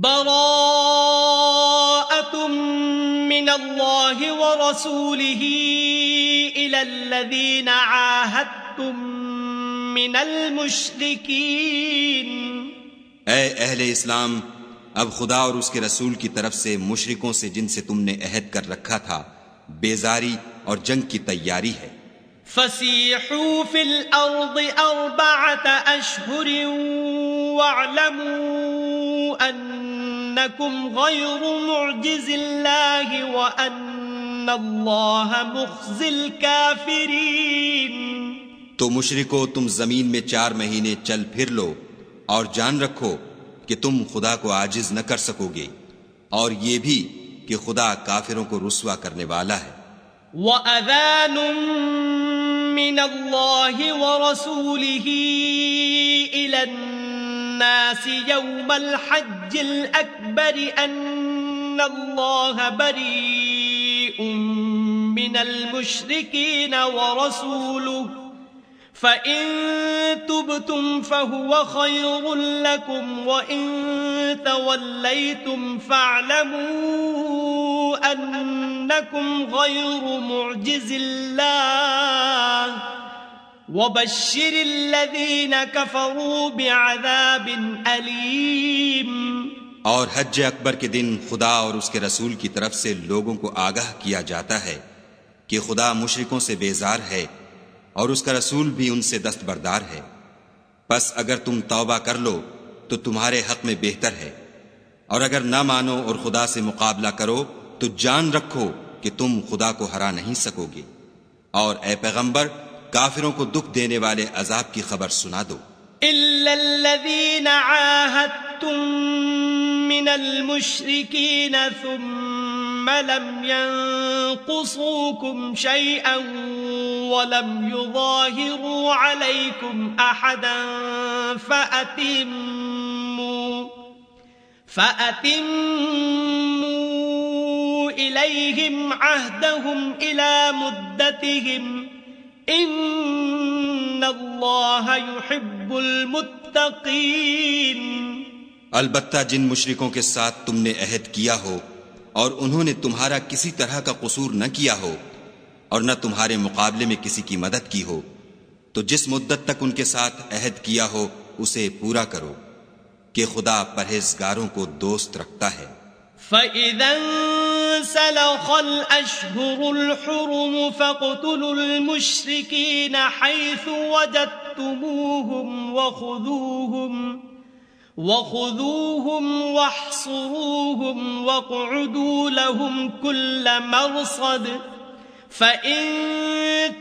براءة من الله ورسوله إلى الذين عاهدتم من المشركين. اے اہل اسلام، اب خدا اور اس کے رسول کی طرف سے مشرکوں سے جن سے تم نے عہد کر رکھا تھا بیزاری اور جنگ کی تیاری ہے. فسیحوا فی الارض 4 اشہر واعلموا انکم غیر معجز اللہ وان اللہ مخزی الکافرین. تو مشرکو، تم زمین میں 4 مہینے چل پھر لو اور جان رکھو کہ تم خدا کو عاجز نہ کر سکو گے، اور یہ بھی کہ خدا کافروں کو رسوا کرنے والا ہے. وَأَذَانٌ مِّنَ اللَّهِ وَرَسُولِهِ إِلَى النَّاسِ يَوْمَ الْحَجِّ الْأَكْبَرِ أَنَّ اللَّهَ بَرِيءٌ مِّنَ الْمُشْرِكِينَ وَرَسُولُهُ فَإِن تُبْتُمْ فَهُوَ خَيْرٌ لَكُمْ وَإِن تَوَلَّيْتُمْ فَاعْلَمُوا أَنَّكُمْ غَيْرُ مُعْجِزِ اللَّهِ وَبَشِّرِ الَّذِينَ كَفَرُوا بِعَذَابٍ أَلِيمٍ. اور حج اکبر کے دن خدا اور اس کے رسول کی طرف سے لوگوں کو آگاہ کیا جاتا ہے کہ خدا مشرکوں سے بیزار ہے اور اس کا رسول بھی ان سے دستبردار ہے. پس اگر تم توبہ کر لو تو تمہارے حق میں بہتر ہے، اور اگر نہ مانو اور خدا سے مقابلہ کرو تو جان رکھو کہ تم خدا کو ہرا نہیں سکو گے. اور اے پیغمبر، کافروں کو دکھ دینے والے عذاب کی خبر سنا دو. إِلَّا الَّذِينَ عَاهَدتُّم مِّنَ الْمُشْرِكِينَ ثُمَّ لَمْ يَنقُصُوكُمْ شَيْئًا وَلَمْ يُظَاهِرُوا عَلَيْكُمْ أَحَدًا فَأَتِمُّوا إِلَيْهِمْ عَهْدَهُمْ إِلَى مُدَّتِهِمْ إِنَّ اللَّهَ يُحِبُّ الْمُتَّقِينَ. البتہ جن مشرکوں کے ساتھ تم نے عہد کیا ہو اور انہوں نے تمہارا کسی طرح کا قصور نہ کیا ہو اور نہ تمہارے مقابلے میں کسی کی مدد کی ہو، تو جس مدت تک ان کے ساتھ عہد کیا ہو اسے پورا کرو، کہ خدا پرہیزگاروں کو دوست رکھتا ہے. فَإِذَا انسَلَخَ الْأَشْهُرُ الْحُرُمُ فَاقْتُلُوا الْمُشْرِكِينَ حَيْثُ وَجَدتُّمُوهُمْ وَخُذُوهُمْ وَاحْصُرُوهُمْ وَاقْعُدُوا لَهُمْ كُلَّ مَرْصَدٍ فَإِن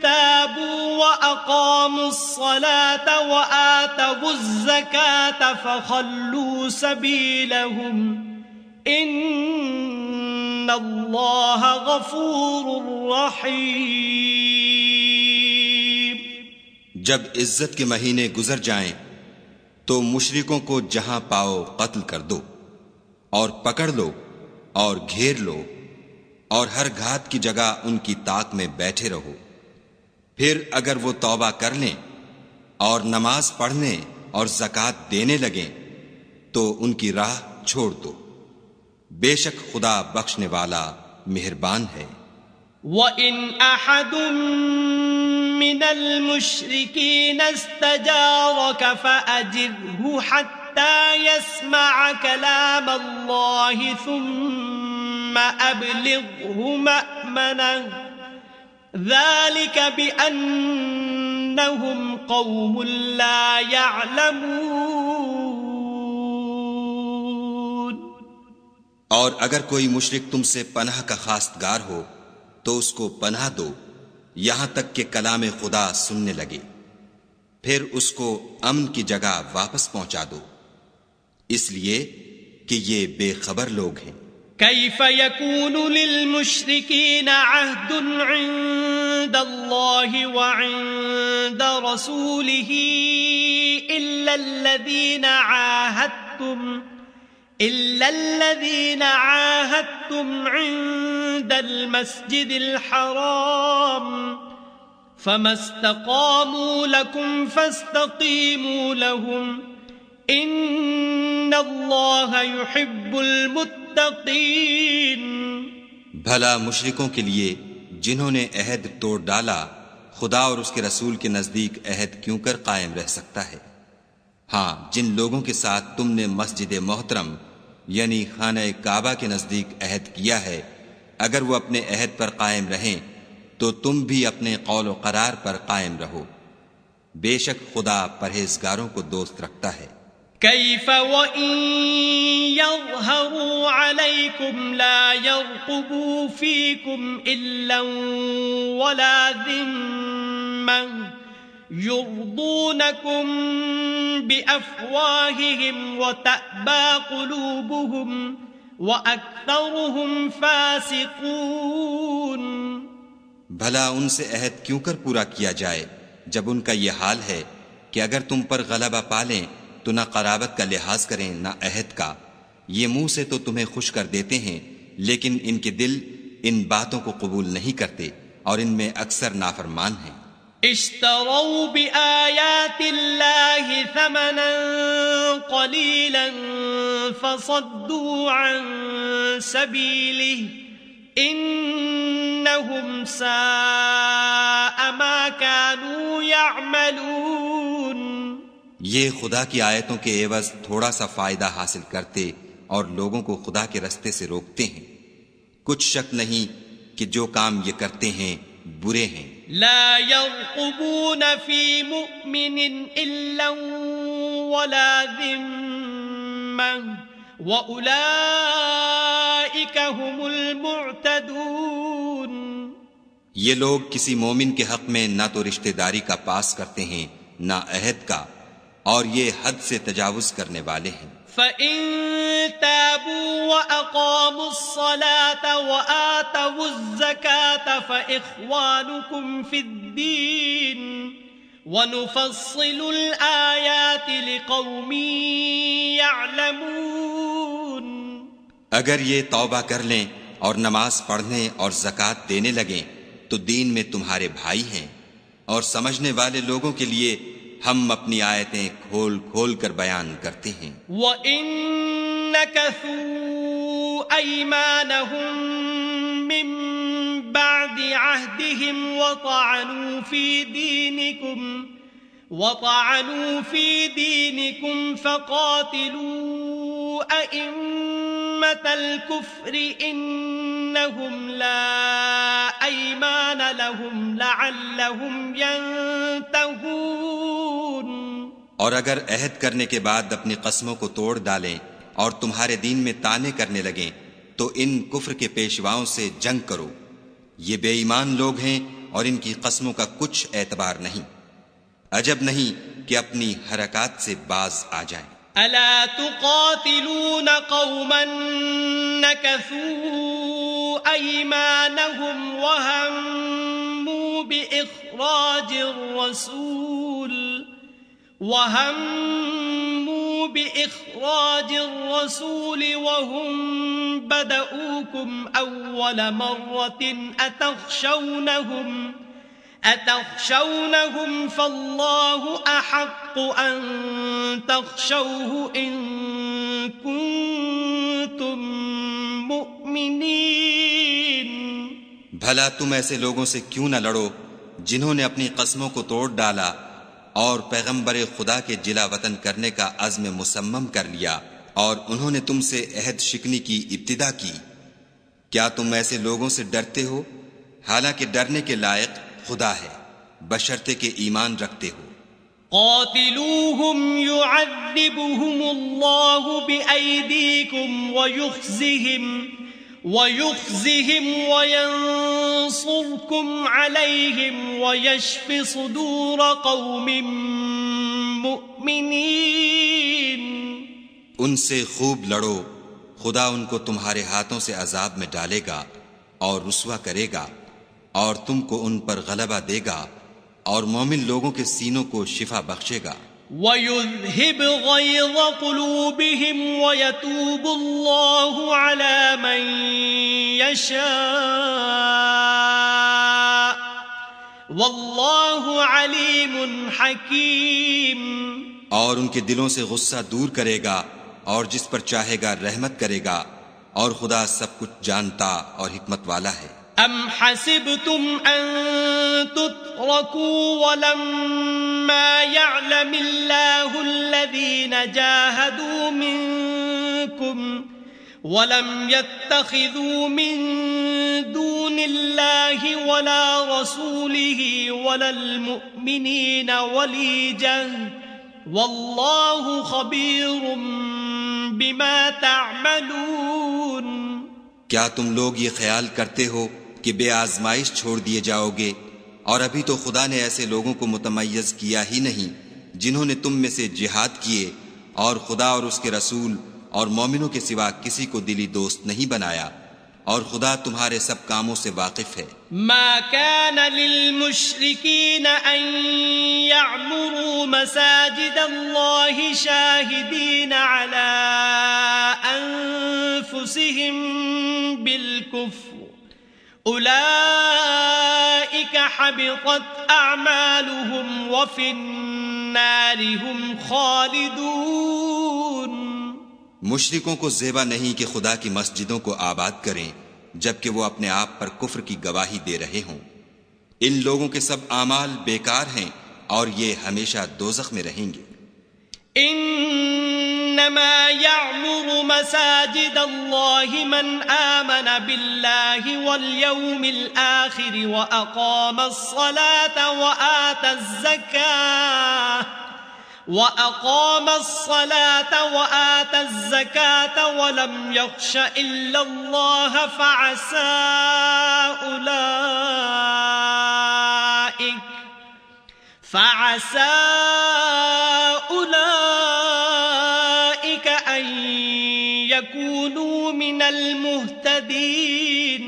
تَابُوا وَأَقَامُوا الصَّلَاةَ وَآتَوُا الزَّكَاةَ فَخَلُّوا سَبِيلَهُمْ إِنَّ اللَّهَ غَفُورٌ رَحِيمٌ. جب عزت کے مہینے گزر جائیں تو مشرکوں کو جہاں پاؤ قتل کر دو اور پکڑ لو اور گھیر لو، اور ہر گھات کی جگہ ان کی طاق میں بیٹھے رہو. پھر اگر وہ توبہ کر لیں اور نماز پڑھنے اور زکوٰۃ دینے لگیں تو ان کی راہ چھوڑ دو. بے شک خدا بخشنے والا مہربان ہے. وَإِنْ أَحَدٌ مِّنَ الْمُشْرِكِينَ اسْتَجَارَكَ فَأَجِرْهُ حَتَّى يَسْمَعَ كَلَامَ اللَّهِ ثُمَّ أَبْلِغْهُ مَأْمَنَهُ ذَلِكَ بِأَنَّهُمْ قَوْمٌ لَا يَعْلَمُونَ. اور اگر کوئی مشرک تم سے پناہ کا خواستگار ہو تو اس کو پناہ دو یہاں تک کہ کلام خدا سننے لگے، پھر اس کو امن کی جگہ واپس پہنچا دو، اس لیے کہ یہ بے خبر لوگ ہیں. كيف يكون للمشركين عهد عند الله وعند رسوله إلا الذين عاهدتم عند المسجد الحرام فما استقاموا لكم فاستقيموا لهم إن اللہ يحب المتقین. بھلا مشرکوں کے لیے جنہوں نے عہد توڑ ڈالا خدا اور اس کے رسول کے نزدیک عہد کیوں کر قائم رہ سکتا ہے؟ ہاں، جن لوگوں کے ساتھ تم نے مسجد محترم یعنی خانہ کعبہ کے نزدیک عہد کیا ہے، اگر وہ اپنے عہد پر قائم رہیں تو تم بھی اپنے قول و قرار پر قائم رہو. بے شک خدا پرہیزگاروں کو دوست رکھتا ہے. کیف وَإِن يَظْهَرُوا عَلَيْكُمْ لَا يَرْقُبُوا فِيكُمْ إِلًّا وَلَا ذِمَّةً يُرْضُونَكُمْ بِأَفْوَاهِهِمْ وَتَأْبَى قُلُوبُهُمْ وَأَكْثَرُهُمْ فَاسِقُونَ. بھلا ان سے عہد کیوں کر پورا کیا جائے جب ان کا یہ حال ہے کہ اگر تم پر غلبہ پالیں تو نہ قرابت کا لحاظ کریں نہ عہد کا. یہ منہ سے تو تمہیں خوش کر دیتے ہیں لیکن ان کے دل ان باتوں کو قبول نہیں کرتے اور ان میں اکثر نافرمان ہیں. اشتروا بآیات اللہ ثمنا قلیلا فصدوا عن سبیلہ انہم ساء ما كانوا يعملون. یہ خدا کی آیتوں کے عوض تھوڑا سا فائدہ حاصل کرتے اور لوگوں کو خدا کے رستے سے روکتے ہیں. کچھ شک نہیں کہ جو کام یہ کرتے ہیں برے ہیں. لا يرقبون في مؤمن إلا ولا ذمة وأولئك هم المعتدون. یہ لوگ کسی مومن کے حق میں نہ تو رشتہ داری کا پاس کرتے ہیں نہ عہد کا، اور یہ حد سے تجاوز کرنے والے ہیں. فَإِن تَابُوا وَأَقَامُوا الصَّلَاةَ وَآتَوُا الزَّكَاةَ فَإِخْوَانُكُمْ فِي الدِّينِ وَنُفَصِّلُ الْآيَاتِ لِقَوْمٍ يَعْلَمُونَ. اگر یہ توبہ کر لیں اور نماز پڑھنے اور زکوٰۃ دینے لگیں تو دین میں تمہارے بھائی ہیں، اور سمجھنے والے لوگوں کے لیے ہم اپنی آیتیں کھول کھول کر بیان کرتے ہیں. وَإِن نَكَثُوا أَيْمَانَهُم مِّن بَعْدِ عَهْدِهِمْ وَطَعَنُوا فِي دِينِكُمْ فَقَاتِلُوا أَئِمَّةَ الْكُفْرِ إِنَّهُمْ لَا أَيْمَانَ لَهُمْ لَعَلَّهُمْ يَنْتَهُونَ. اور اگر عہد کرنے کے بعد اپنی قسموں کو توڑ ڈالیں اور تمہارے دین میں طعنے کرنے لگیں تو ان کفر کے پیشواؤں سے جنگ کرو. یہ بے ایمان لوگ ہیں اور ان کی قسموں کا کچھ اعتبار نہیں. عجب نہیں کہ اپنی حرکات سے باز آ جائیں. الا تقاتلون قوما نكثوا ايمانهم وهموا بإخراج الرسول وهم بدؤوكم أول مرة أتخشونهم فالله أحق أن تخشوه إن كنتم مؤمنين. بھلا تم ایسے لوگوں سے کیوں نہ لڑو جنہوں نے اپنی قسموں کو توڑ ڈالا اور پیغمبر خدا کے جلا وطن کرنے کا عزم مصمم کر لیا اور انہوں نے تم سے عہد شکنی کی ابتدا کی. کیا تم ایسے لوگوں سے ڈرتے ہو؟ حالانکہ ڈرنے کے لائق خدا ہے بشرطے کہ ایمان رکھتے ہو. قاتلوهم يعذبهم الله بأيديكم ويخزهم وينصركم عليهم ويشف صدور قوم مؤمنين. ان سے خوب لڑو، خدا ان کو تمہارے ہاتھوں سے عذاب میں ڈالے گا اور رسوا کرے گا اور تم کو ان پر غلبہ دے گا اور مومن لوگوں کے سینوں کو شفا بخشے گا. وَيُذْهِبْ غَيْظَ قُلُوبِهِمْ وَيَتُوبُ اللَّهُ عَلَى مَن يَشَاءُ وَاللَّهُ عَلِيمٌ حَكِيمٌ. اور ان کے دلوں سے غصہ دور کرے گا اور جس پر چاہے گا رحمت کرے گا، اور خدا سب کچھ جانتا اور حکمت والا ہے۔ ام حسبتم ان تتركوا ولما يعلم الله الذين جاهدوا منكم ولم يتخذوا من دون الله ولا رسوله ولا المؤمنين وليجا والله خبير بما تعملون۔ کیا تم لوگ یہ خیال کرتے ہو کہ بے آزمائش چھوڑ دیے جاؤ گے؟ اور ابھی تو خدا نے ایسے لوگوں کو متمیز کیا ہی نہیں جنہوں نے تم میں سے جہاد کیے، اور خدا اور اس کے رسول اور مومنوں کے سوا کسی کو دلی دوست نہیں بنایا، اور خدا تمہارے سب کاموں سے واقف ہے۔ ما كان للمشركين ان يعمروا مساجد الله شاهدين على انفسهم بالكفر اولئك حبطت اعمالهم وفي النار هم خالدون۔ مشرکوں کو زیبا نہیں کہ خدا کی مسجدوں کو آباد کریں جبکہ وہ اپنے آپ پر کفر کی گواہی دے رہے ہوں۔ ان لوگوں کے سب اعمال بیکار ہیں اور یہ ہمیشہ دوزخ میں رہیں گے۔ انما يعمر مساجد الله من آمن بالله واليوم الآخر وأقام الصلاة وآتى الزكاة ولم يخش إلا الله فعسى أولئك أن يكونوا من المهتدين۔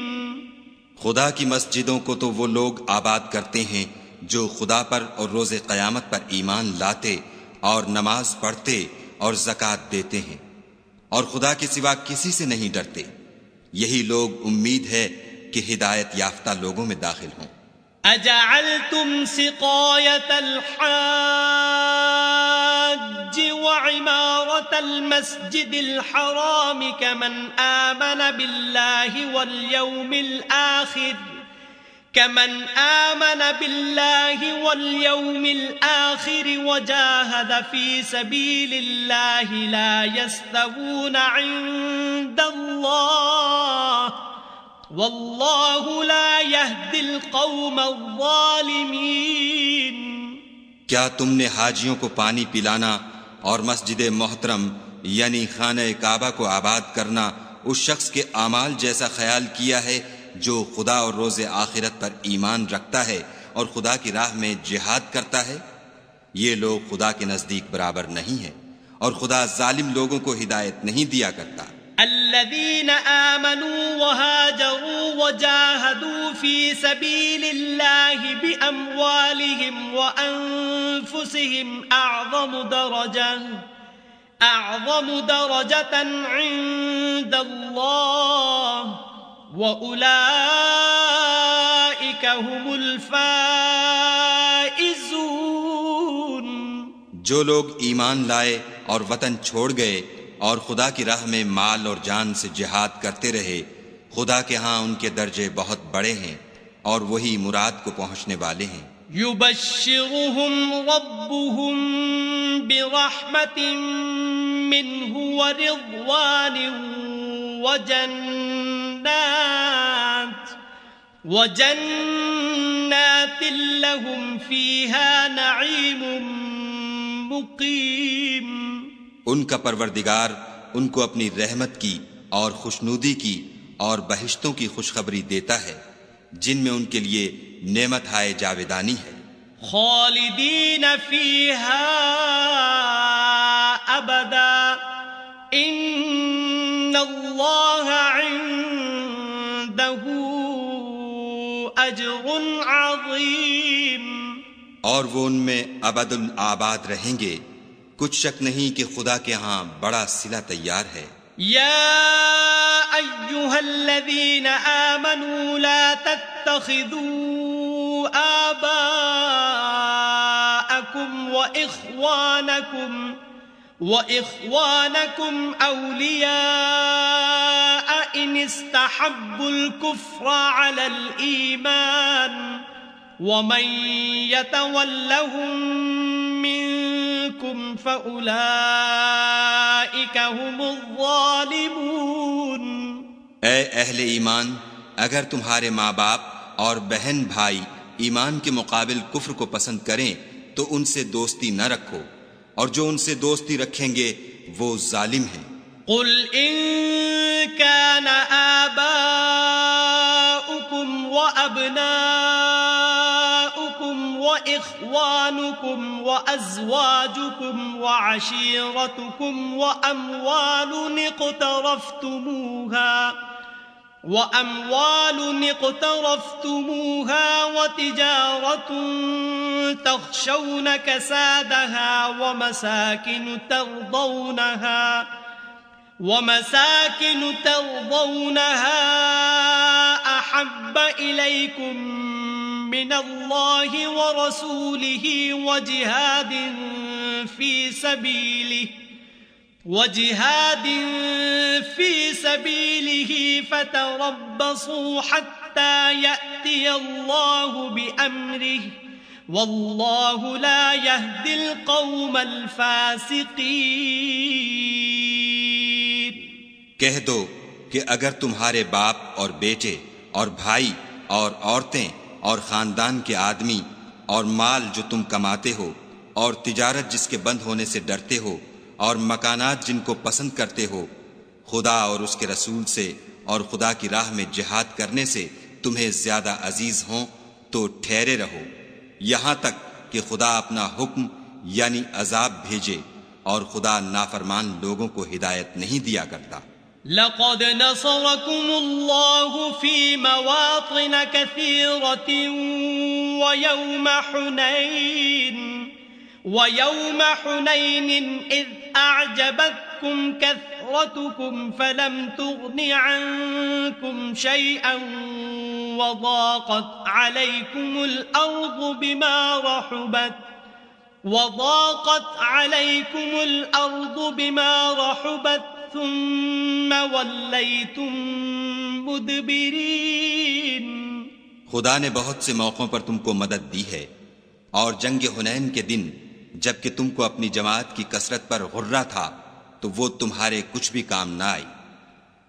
خدا کی مسجدوں کو تو وہ لوگ آباد کرتے ہیں جو خدا پر اور روز قیامت پر ایمان لاتے اور نماز پڑھتے اور زکوٰۃ دیتے ہیں، اور خدا کے سوا کسی سے نہیں ڈرتے۔ یہی لوگ امید ہے کہ ہدایت یافتہ لوگوں میں داخل ہوں۔ اجعلتم سقاية الحاج وعمارة المسجد الحرام كمن آمن بالله واليوم الآخر وجاهد في سبيل الله لا يستوون عند الله والله لا يهدي القوم الظالمين۔ کیا تم نے حاجیوں کو پانی پلانا اور مسجد محترم یعنی خانہ کعبہ کو آباد کرنا اس شخص کے اعمال جیسا خیال کیا ہے جو خدا اور روز آخرت پر ایمان رکھتا ہے اور خدا کی راہ میں جہاد کرتا ہے؟ یہ لوگ خدا کے نزدیک برابر نہیں ہیں، اور خدا ظالم لوگوں کو ہدایت نہیں دیا کرتا۔ الذين آمنوا وهاجروا وجاهدوا في سبيل الله بأموالهم وأنفسهم أعظم درجة عند الله وأولئك هم الفائزون۔ جو لوگ ایمان لائے اور وطن چھوڑ گئے اور خدا کی راہ میں مال اور جان سے جہاد کرتے رہے، خدا کے ہاں ان کے درجے بہت بڑے ہیں اور وہی مراد کو پہنچنے والے ہیں۔ يبشرهم ربهم برحمة منه ورضوان وجنات لهم فيها نعيم مقيم۔ ان کا پروردگار ان کو اپنی رحمت کی اور خوشنودی کی اور بہشتوں کی خوشخبری دیتا ہے جن میں ان کے لیے نعمت ہائے جاویدانی ہے۔ خالدین فیہا ابدا ان اللہ عنده اجر عظیم۔ اور وہ ان میں ابد الآباد رہیں گے، کچھ شک نہیں کہ خدا کے ہاں بڑا صلہ تیار ہے۔ یا ایھا الذین آمنوا لا تتخذوا آباءکم واخوانکم وإخوانكم أولياء إن استحبوا الكفر على الإيمان ومن يتولهم منكم فأولئك هم الظالمون۔ اے اہل ایمان، اگر تمہارے ماں باپ اور بہن بھائی ایمان کے مقابل کفر کو پسند کریں تو ان سے دوستی نہ رکھو، اور جو ان سے دوستی رکھیں گے وہ ظالم ہیں۔ قل إن كان آباؤكم وأبناؤكم وإخوانكم وأزواجكم وعشيرتكم وأموال اقترفتموها وتجارة تخشون كسادها ومساكن ترضونها أحب إليكم من الله ورسوله وجهاد في سبيله فتربصوا حتى يأتي الله بأمره والله لا يهدي القوم الفاسقين۔ کہہ دو کہ اگر تمہارے باپ اور بیٹے اور بھائی اور عورتیں اور خاندان کے آدمی اور مال جو تم کماتے ہو اور تجارت جس کے بند ہونے سے ڈرتے ہو اور مکانات جن کو پسند کرتے ہو خدا اور اس کے رسول سے اور خدا کی راہ میں جہاد کرنے سے تمہیں زیادہ عزیز ہوں تو ٹھہرے رہو یہاں تک کہ خدا اپنا حکم یعنی عذاب بھیجے، اور خدا نافرمان لوگوں کو ہدایت نہیں دیا کرتا۔ لقد نصركم الله في مواطن كثيرة ويوم حنين إذ أعجبتكم كثرتكم فلم تغن عنكم شيئا وضاقت عليكم الأرض بما رحبت ثم وليتم مدبرين۔ خدا نے بہت سے موقعوں پر تم کو مدد دی ہے، اور جنگ حنین کے دن جب کہ تم کو اپنی جماعت کی کثرت پر غرہ تھا تو وہ تمہارے کچھ بھی کام نہ آئی،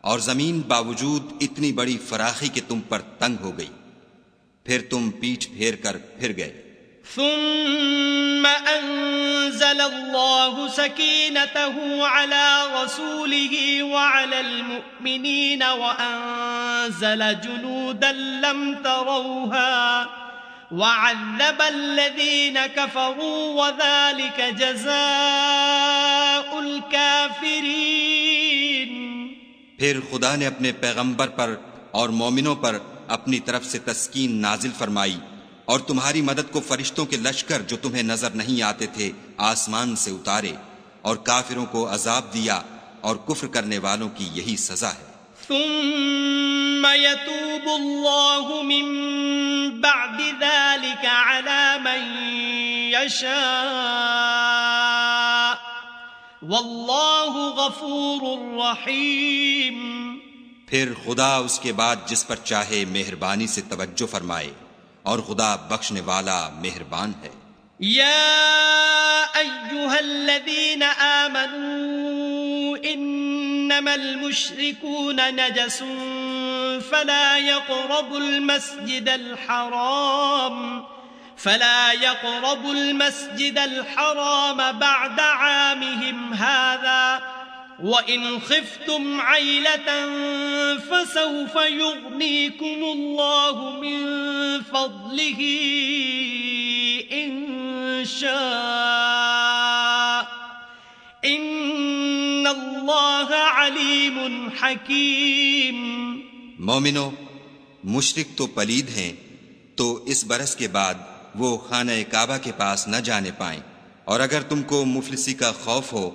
اور زمین باوجود اتنی بڑی فراخی کہ تم پر تنگ ہو گئی، پھر تم پیٹھ پھیر کر پھر گئے۔ ثم أنزل الله سكينته على رسوله وعلى المؤمنين وأنزل جنودا لم تروها وعذب الذين كفروا وذلك جزاء الكافرين۔ پھر خدا نے اپنے پیغمبر پر اور مومنوں پر اپنی طرف سے تسکین نازل فرمائی، اور تمہاری مدد کو فرشتوں کے لشکر جو تمہیں نظر نہیں آتے تھے آسمان سے اتارے، اور کافروں کو عذاب دیا، اور کفر کرنے والوں کی یہی سزا ہے۔ ثم يتوب الله من بعد ذلك على من يشاء والله غفور رحيم۔ پھر خدا اس کے بعد جس پر چاہے مہربانی سے توجہ فرمائے، اور خدا بخشنے والا مہربان ہے۔ یا ایھا الذین آمنوا انما المشرکون نجس فلا يقربوا المسجد الحرام بعد عامهم هذا وَإِنْ خِفْتُمْ عَيْلَةً فَسَوْفَ يُغْنِيكُمُ اللَّهُ مِنْ فَضْلِهِ إِنْ شَاءَ إِنَّ اللَّهَ عَلِيمٌ حَكِيمٌ۔ مومنو، مشرک تو پلید ہیں، تو اس برس کے بعد وہ خانہ کعبہ کے پاس نہ جانے پائیں، اور اگر تم کو مفلسی کا خوف ہو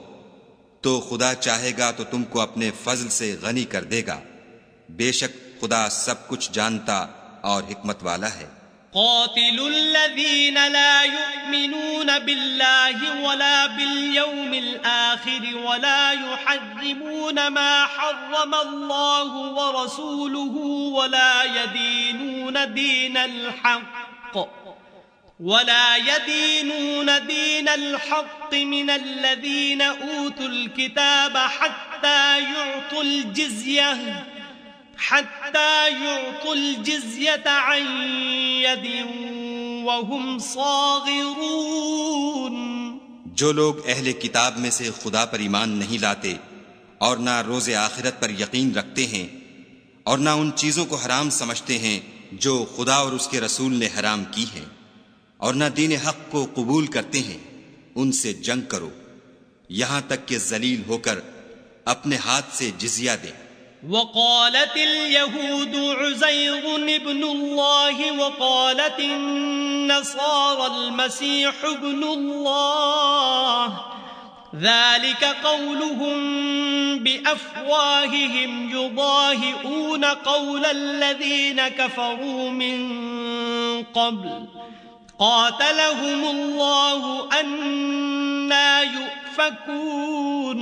تو خدا چاہے گا تو تم کو اپنے فضل سے غنی کر دے گا، بے شک خدا سب کچھ جانتا اور حکمت والا ہے۔ قاتلوا الذين لا يؤمنون بالله ولا باليوم الآخر ولا يحرمون ما حرم الله ورسوله ولا يدينون دين الحق من الذين أوتوا الكتاب حتى يعطوا الجزية عن يد وهم صاغرون. جو لوگ اہل کتاب میں سے خدا پر ایمان نہیں لاتے اور نہ روز آخرت پر یقین رکھتے ہیں اور نہ ان چیزوں کو حرام سمجھتے ہیں جو خدا اور اس کے رسول نے حرام کی ہیں اور نہ دین حق کو قبول کرتے ہیں، ان سے جنگ کرو یہاں تک کہ ذلیل ہو کر اپنے ہاتھ سے جزیہ دیں. وقالت اليهود عزير ابن الله وقالت النصارى المسيح ابن الله ذلك قولهم بأفواههم يضاهئون قول الذين كفروا من قبل قاتلهم الله أنى يؤفكون.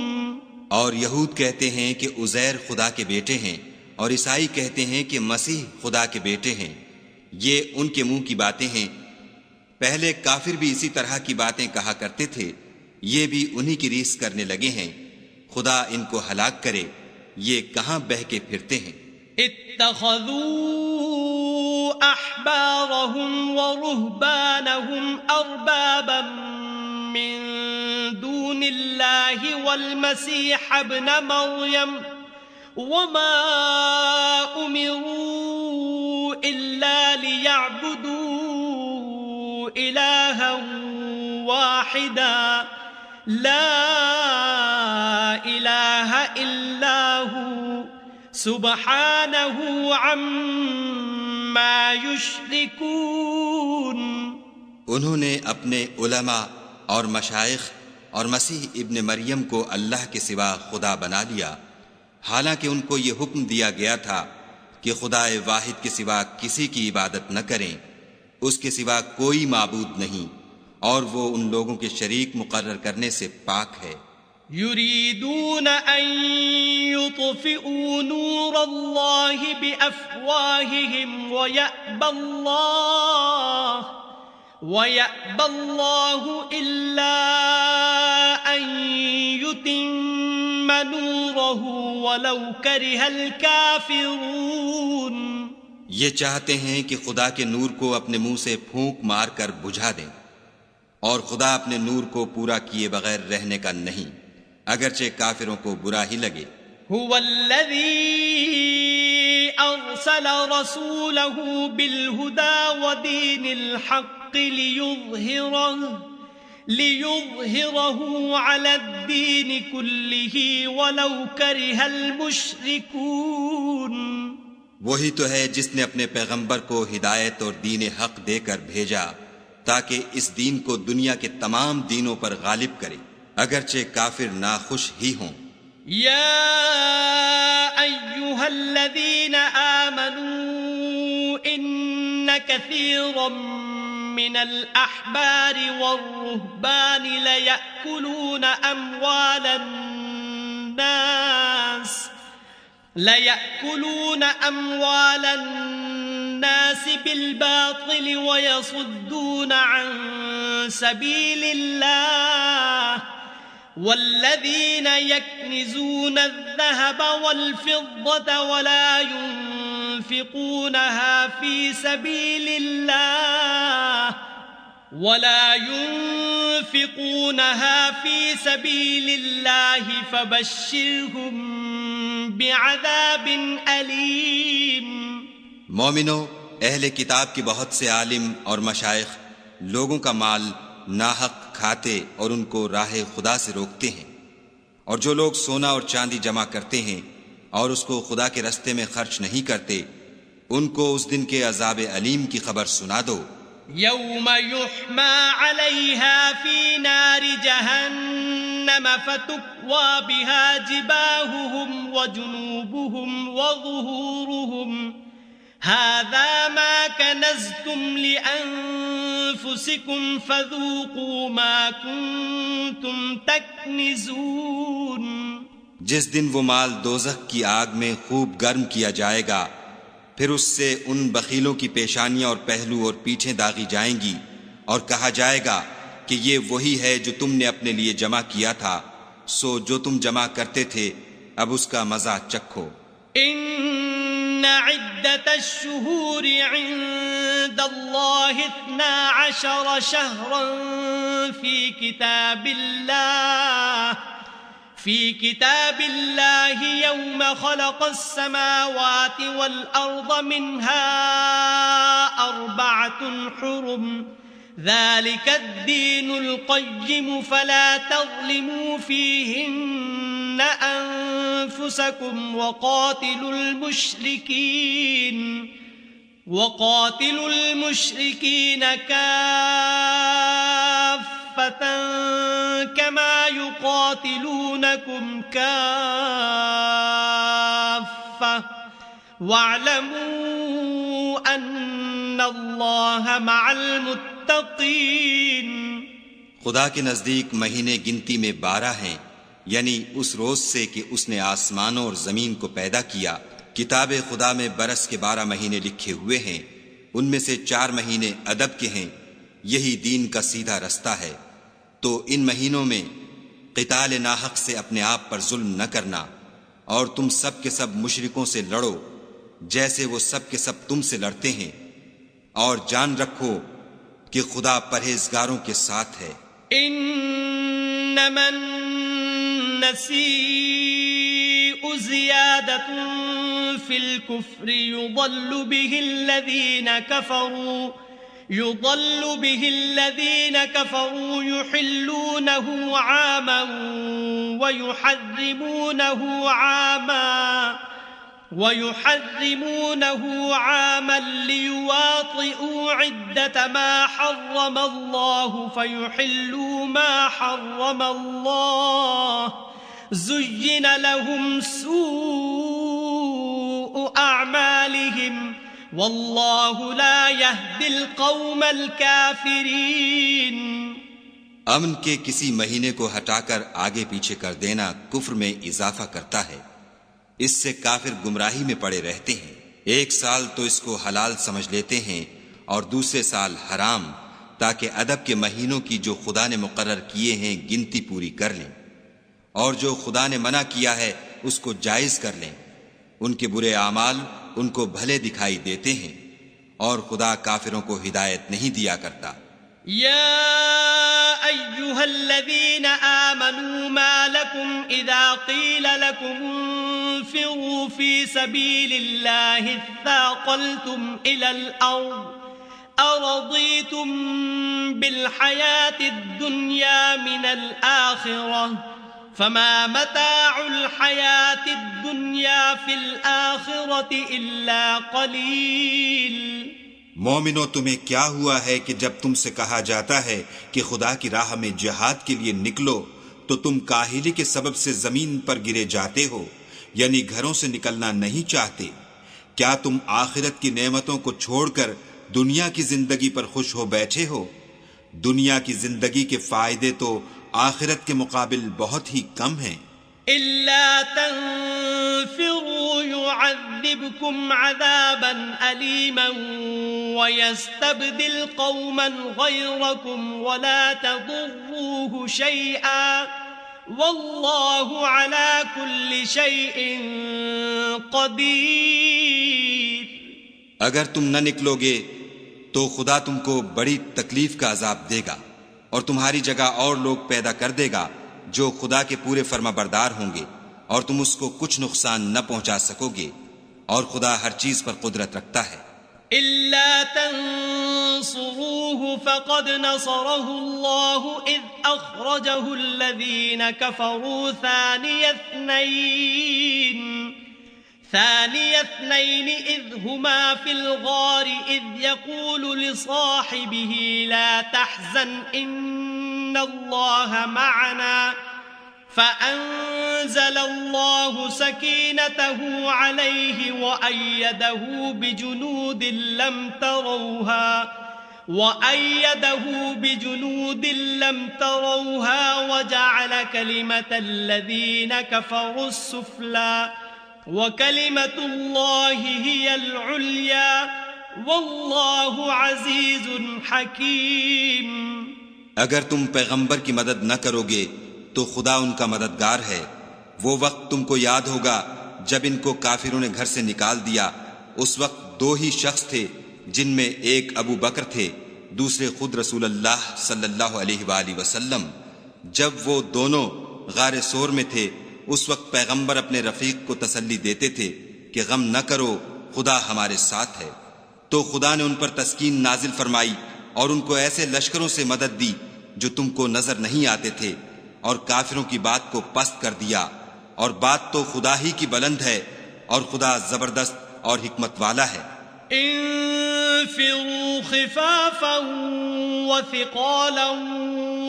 اور یہود کہتے ہیں کہ عزیر خدا کے بیٹے ہیں اور عیسائی کہتے ہیں کہ مسیح خدا کے بیٹے ہیں. یہ ان کے منہ کی باتیں ہیں. پہلے کافر بھی اسی طرح کی باتیں کہا کرتے تھے، یہ بھی انہی کی ریس کرنے لگے ہیں. خدا ان کو ہلاک کرے، یہ کہاں بہہ کے پھرتے ہیں. اتخذوا احبارهم ورهبانهم اربابا من دون الله والمسيح ابن مريم وما أمروا إلا ليعبدوا إلها واحدا لا إله إلا هو سبحانه عما يشركون. انہوں نے اپنے علماء اور مشائخ اور مسیح ابن مریم کو اللہ کے سوا خدا بنا لیا، حالانکہ ان کو یہ حکم دیا گیا تھا کہ خدا واحد کے سوا کسی کی عبادت نہ کریں، اس کے سوا کوئی معبود نہیں، اور وہ ان لوگوں کے شریک مقرر کرنے سے پاک ہے. يريدون أن يطفئوا نور الله بأفواههم ويأبى الله إلا أن يتم نوره ولو كره الكافرون. یہ چاہتے ہیں کہ خدا کے نور کو اپنے منہ سے پھونک مار کر بجھا دیں، اور خدا اپنے نور کو پورا کیے بغیر رہنے کا نہیں، اگرچہ کافروں کو برا ہی لگے. هو الذي أرسل رسوله بالهدى ودين الحق ليظهره على الدين كله ولو كره المشركون. وہی تو ہے جس نے اپنے پیغمبر کو ہدایت اور دین حق دے کر بھیجا تاکہ اس دین کو دنیا کے تمام دینوں پر غالب کرے، اگرچہ کافر ناخوش ہی ہوں. يا أيها الذين آمنوا إن كثيرا من الأحبار والرهبان ليأكلون أموال الناس بالباطل ويصدون عن سبيل الله والذين يكنزون الذهب والفضة ولا ينفقونها في سبيل الله فبشرهم بعذاب أليم. مومنو، اہل کتاب کے بہت سے عالم اور مشائخ لوگوں کا مال ناحق کھاتے اور ان کو راہ خدا سے روکتے ہیں، اور جو لوگ سونا اور چاندی جمع کرتے ہیں اور اس کو خدا کے رستے میں خرچ نہیں کرتے، ان کو اس دن کے عذاب علیم کی خبر سنا دو. يوم يحمى عليها في نار جهنم فتكوى بها جباههم وجنوبهم وظهورهم هذا ما كنزتم لأنفسكم فذوقوا ما كنتم تكنزون. جس دن وہ مال دوزخ کی آگ میں خوب گرم کیا جائے گا، پھر اس سے ان بخیلوں کی پیشانیاں اور پہلو اور پیٹھیں داغی جائیں گی، اور کہا جائے گا کہ یہ وہی ہے جو تم نے اپنے لیے جمع کیا تھا، سو جو تم جمع کرتے تھے اب اس کا مزہ چکھو. ان عدت الشہور عند اللہ 12 شہرا في كتاب الله يوم خلق السماوات والأرض منها 4 حرم ذلك الدين القيم فلا تظلموا فيهن أنفسكم وقاتلوا المشركين كافة كما يقاتلونكم كافة واعلموا أن الله مع المتقين. خدا کے نزدیک مہینے گنتی میں 12 ہیں، یعنی اس روز سے کہ اس نے آسمانوں اور زمین کو پیدا کیا. کتاب خدا میں برس کے 12 مہینے لکھے ہوئے ہیں، ان میں سے 4 مہینے ادب کے ہیں. یہی دین کا سیدھا رستہ ہے. تو ان مہینوں میں قتال ناحق سے اپنے آپ پر ظلم نہ کرنا، اور تم سب کے سب مشرکوں سے لڑو جیسے وہ سب کے سب تم سے لڑتے ہیں، اور جان رکھو کہ خدا پرہیزگاروں کے ساتھ ہے. انما النسیء زیادۃ فی الکفر يضل به الذين كفروا يحلونه عاما ويحرمونه عاما ليواطئوا عدة ما حرم الله فيحلوا ما حرم الله زين لهم سوء أعمالهم واللہ لا یہدی القوم الکافرین. امن کے کسی مہینے کو ہٹا کر آگے پیچھے کر دینا کفر میں اضافہ کرتا ہے. اس سے کافر گمراہی میں پڑے رہتے ہیں. ایک سال تو اس کو حلال سمجھ لیتے ہیں اور دوسرے سال حرام، تاکہ ادب کے مہینوں کی جو خدا نے مقرر کیے ہیں گنتی پوری کر لیں، اور جو خدا نے منع کیا ہے اس کو جائز کر لیں. ان کے برے اعمال ان کو بھلے دکھائی دیتے ہیں، اور خدا کافروں کو ہدایت نہیں دیا کرتا. یا ایہا الذین آمنوا ما لکم اذا قیل لکم انفروا فی سبیل اللہ اثاقلتم الى الارض ارضیتم بالحیاة الدنیا من الآخرہ فما متاع الحیاة الدنیا فی الآخرة الا قلیل. مومنو، تمہیں کیا ہوا ہے کہ جب تم سے کہا جاتا ہے کہ خدا کی راہ میں جہاد کے لیے نکلو تو تم کاہلی کے سبب سے زمین پر گرے جاتے ہو، یعنی گھروں سے نکلنا نہیں چاہتے؟ کیا تم آخرت کی نعمتوں کو چھوڑ کر دنیا کی زندگی پر خوش ہو بیٹھے ہو؟ دنیا کی زندگی کے فائدے تو آخرت کے مقابل بہت ہی کم ہیں. إلا تنفروا يعذبكم عذابا أليما ويستبدل قوما غيركم ولا تضروه شيئا والله على كل شيء قدير. اگر تم نہ نکلو گے تو خدا تم کو بڑی تکلیف کا عذاب دے گا، اور تمہاری جگہ اور لوگ پیدا کر دے گا جو خدا کے پورے فرما بردار ہوں گے، اور تم اس کو کچھ نقصان نہ پہنچا سکو گے، اور خدا ہر چیز پر قدرت رکھتا ہے. إلا تنصروه فقد نصره الله إذ أخرجه الذين كفروا ثاني اثنين إذ هما في الغار إذ يقول لصاحبه لا تحزن إن الله معنا فأنزل أنزل الله سكينته عليه وأيده بجنود لم تروها وجعل كلمة الذين كفروا السفلى وكلمة الله هي العليا والله عزيز حكيم. اگر تم پیغمبر کی مدد نہ کرو گے تو خدا ان کا مددگار ہے. وہ وقت تم کو یاد ہوگا جب ان کو کافروں نے گھر سے نکال دیا. اس وقت دو ہی شخص تھے جن میں ایک ابو بکر تھے، دوسرے خود رسول اللہ صلی اللہ علیہ وآلہ وسلم. جب وہ دونوں غار سور میں تھے اس وقت پیغمبر اپنے رفیق کو تسلی دیتے تھے کہ غم نہ کرو، خدا ہمارے ساتھ ہے. تو خدا نے ان پر تسکین نازل فرمائی اور ان کو ایسے لشکروں سے مدد دی جو تم کو نظر نہیں آتے تھے، اور کافروں کی بات کو پست کر دیا. اور بات تو خدا ہی کی بلند ہے اور خدا زبردست اور حکمت والا ہے. انفروا خفافا وثقالا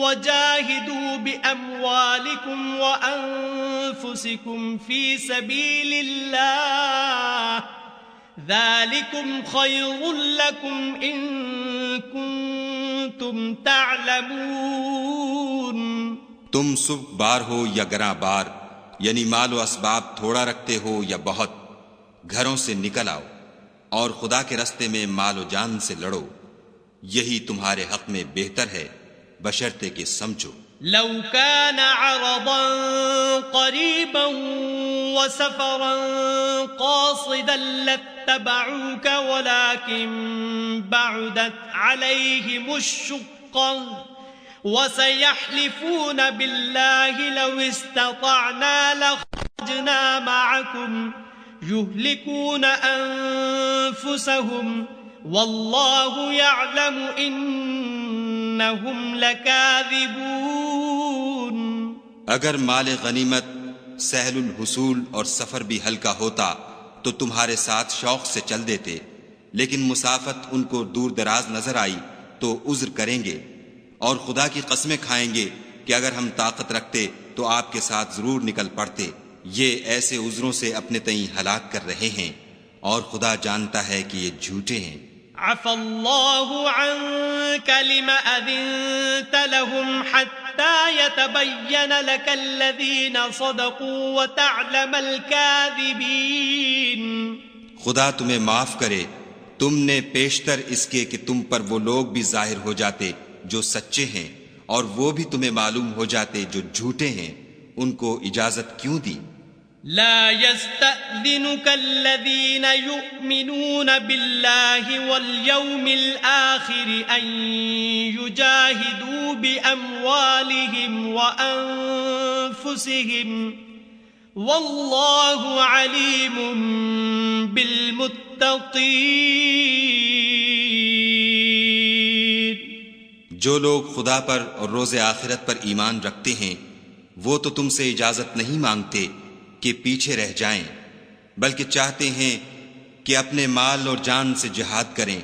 وجاهدوا بأموالكم وأنفسكم في سبيل الله ذلكم خير لكم إن كنتم تعلمون. تم سب بار ہو یا گراں بار، یعنی مال و اسباب تھوڑا رکھتے ہو یا بہت، گھروں سے نکل آؤ اور خدا کے راستے میں مال و جان سے لڑو، یہی تمہارے حق میں بہتر ہے بشرطے کہ سمجھو. لو كان عرضا قريبا وسفرا قاصدا لاتبعوك ولكن بعدت عليهم الشقة وسيحلفون بالله لو استطعنا لخرجنا معكم يهلكون أنفسهم والله يعلم إنهم لكاذبون. اگر مال غنیمت سہل الحصول اور سفر بھی ہلکا ہوتا تو تمہارے ساتھ شوق سے چل دیتے، لیکن مسافت ان کو دور دراز نظر آئی تو عذر کریں گے، اور خدا کی قسمیں کھائیں گے کہ اگر ہم طاقت رکھتے تو آپ کے ساتھ ضرور نکل پڑتے. یہ ایسے عذروں سے اپنے تئیں ہلاک کر رہے ہیں اور خدا جانتا ہے کہ یہ جھوٹے ہیں. عفى الله عنك لما أذنت لهم حتى يتبين لك الذين صدقوا وتعلم الكاذبين. خدا تمہیں معاف کرے، تم نے پیشتر اس کے کہ تم پر وہ لوگ بھی ظاہر ہو جاتے جو سچے ہیں، اور وہ بھی تمہیں معلوم ہو جاتے جو جھوٹے ہیں. ان کو اجازت کیوں دی؟ لا يستأذنك الذين يؤمنون بالله واليوم الآخر أن يجاهدوا بأموالهم وأنفسهم والله عليم بالمتقين. جو لوگ خدا پر اور روز آخرت پر ایمان رکھتے ہیں وہ تو تم سے اجازت نہیں مانگتے کہ پیچھے رہ جائیں، بلکہ چاہتے ہیں کہ اپنے مال اور جان سے جہاد کریں،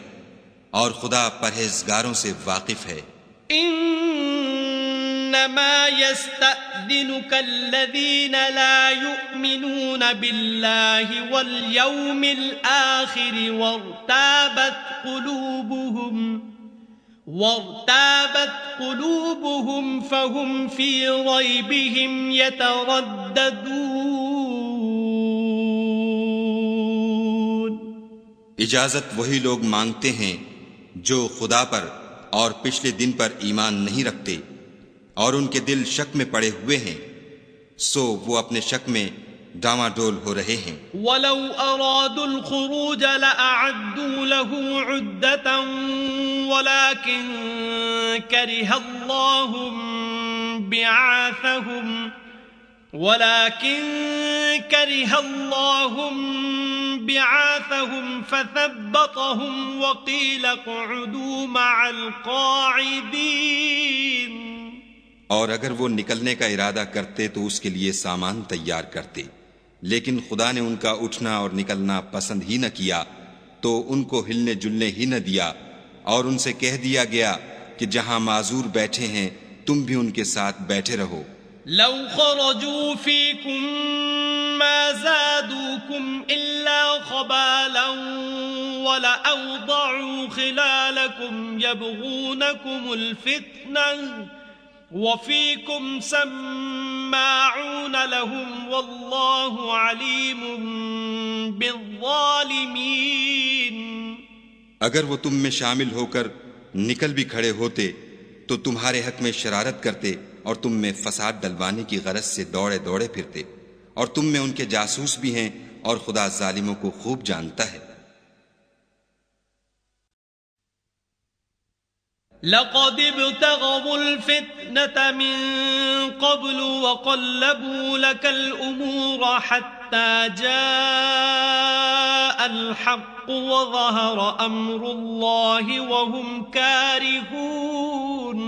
اور خدا پرہیزگاروں سے واقف ہے. انما يستأذنك الذين لا يؤمنون بالله واليوم الآخر وارتابت قلوبهم فهم في ريبهم يترددون. اجازت وہی لوگ مانگتے ہیں جو خدا پر اور پچھلے دن پر ایمان نہیں رکھتے اور ان کے دل شک میں پڑے ہوئے ہیں، سو وہ اپنے شک میں ڈاما ڈول ہو رہے ہیں. ولو ارادوا الخروج لاعدوا له عدة ولكن كره الله بعاثهم فثبطهم وقيل اقعدوا مع القاعدين. اور اگر وہ نکلنے کا ارادہ کرتے تو اس کے لیے سامان تیار کرتے، لیکن خدا نے ان کا اٹھنا اور نکلنا پسند ہی نہ کیا تو ان کو ہلنے جلنے ہی نہ دیا، اور ان سے کہہ دیا گیا کہ جہاں معذور بیٹھے ہیں تم بھی ان کے ساتھ بیٹھے رہو. لو خرجوا فيكم ما زادوكم إلا خبالا ولأوضعوا خلالكم يبغونكم الفتنة وفيكم سماعون لهم والله عليم بالظالمين. اگر وہ تم میں شامل ہو کر نکل بھی کھڑے ہوتے تو تمہارے حق میں شرارت کرتے اور تم میں فساد ڈلوانے کی غرض سے دوڑے دوڑے پھرتے، اور تم میں ان کے جاسوس بھی ہیں اور خدا ظالموں کو خوب جانتا ہے. لقد ابتغوا الفتنة من قبل وقلبوا لك الأمور حتى جاء الحق وظهر أمر الله وهم كارهون.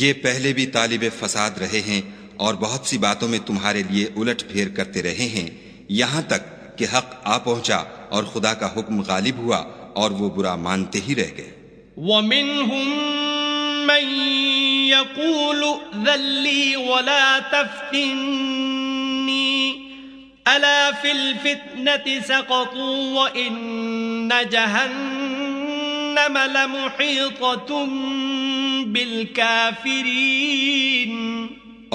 یہ پہلے بھی طالب فساد رہے ہیں اور بہت سی باتوں میں تمہارے لیے الٹ پھیر کرتے رہے ہیں، یہاں تک کہ حق آ پہنچا اور خدا کا حکم غالب ہوا اور وہ برا مانتے ہی رہ گئے. وَمِنْهُمْ مَنْ يَقُولُ ائْذَنْ لِي وَلَا تَفْتِنِّي أَلَا فِي الْفِتْنَةِ سَقَطُوا وَإِنَّ جَهَنَّمَ لَمُحِيطَةٌ بِالْكَافِرِينَ.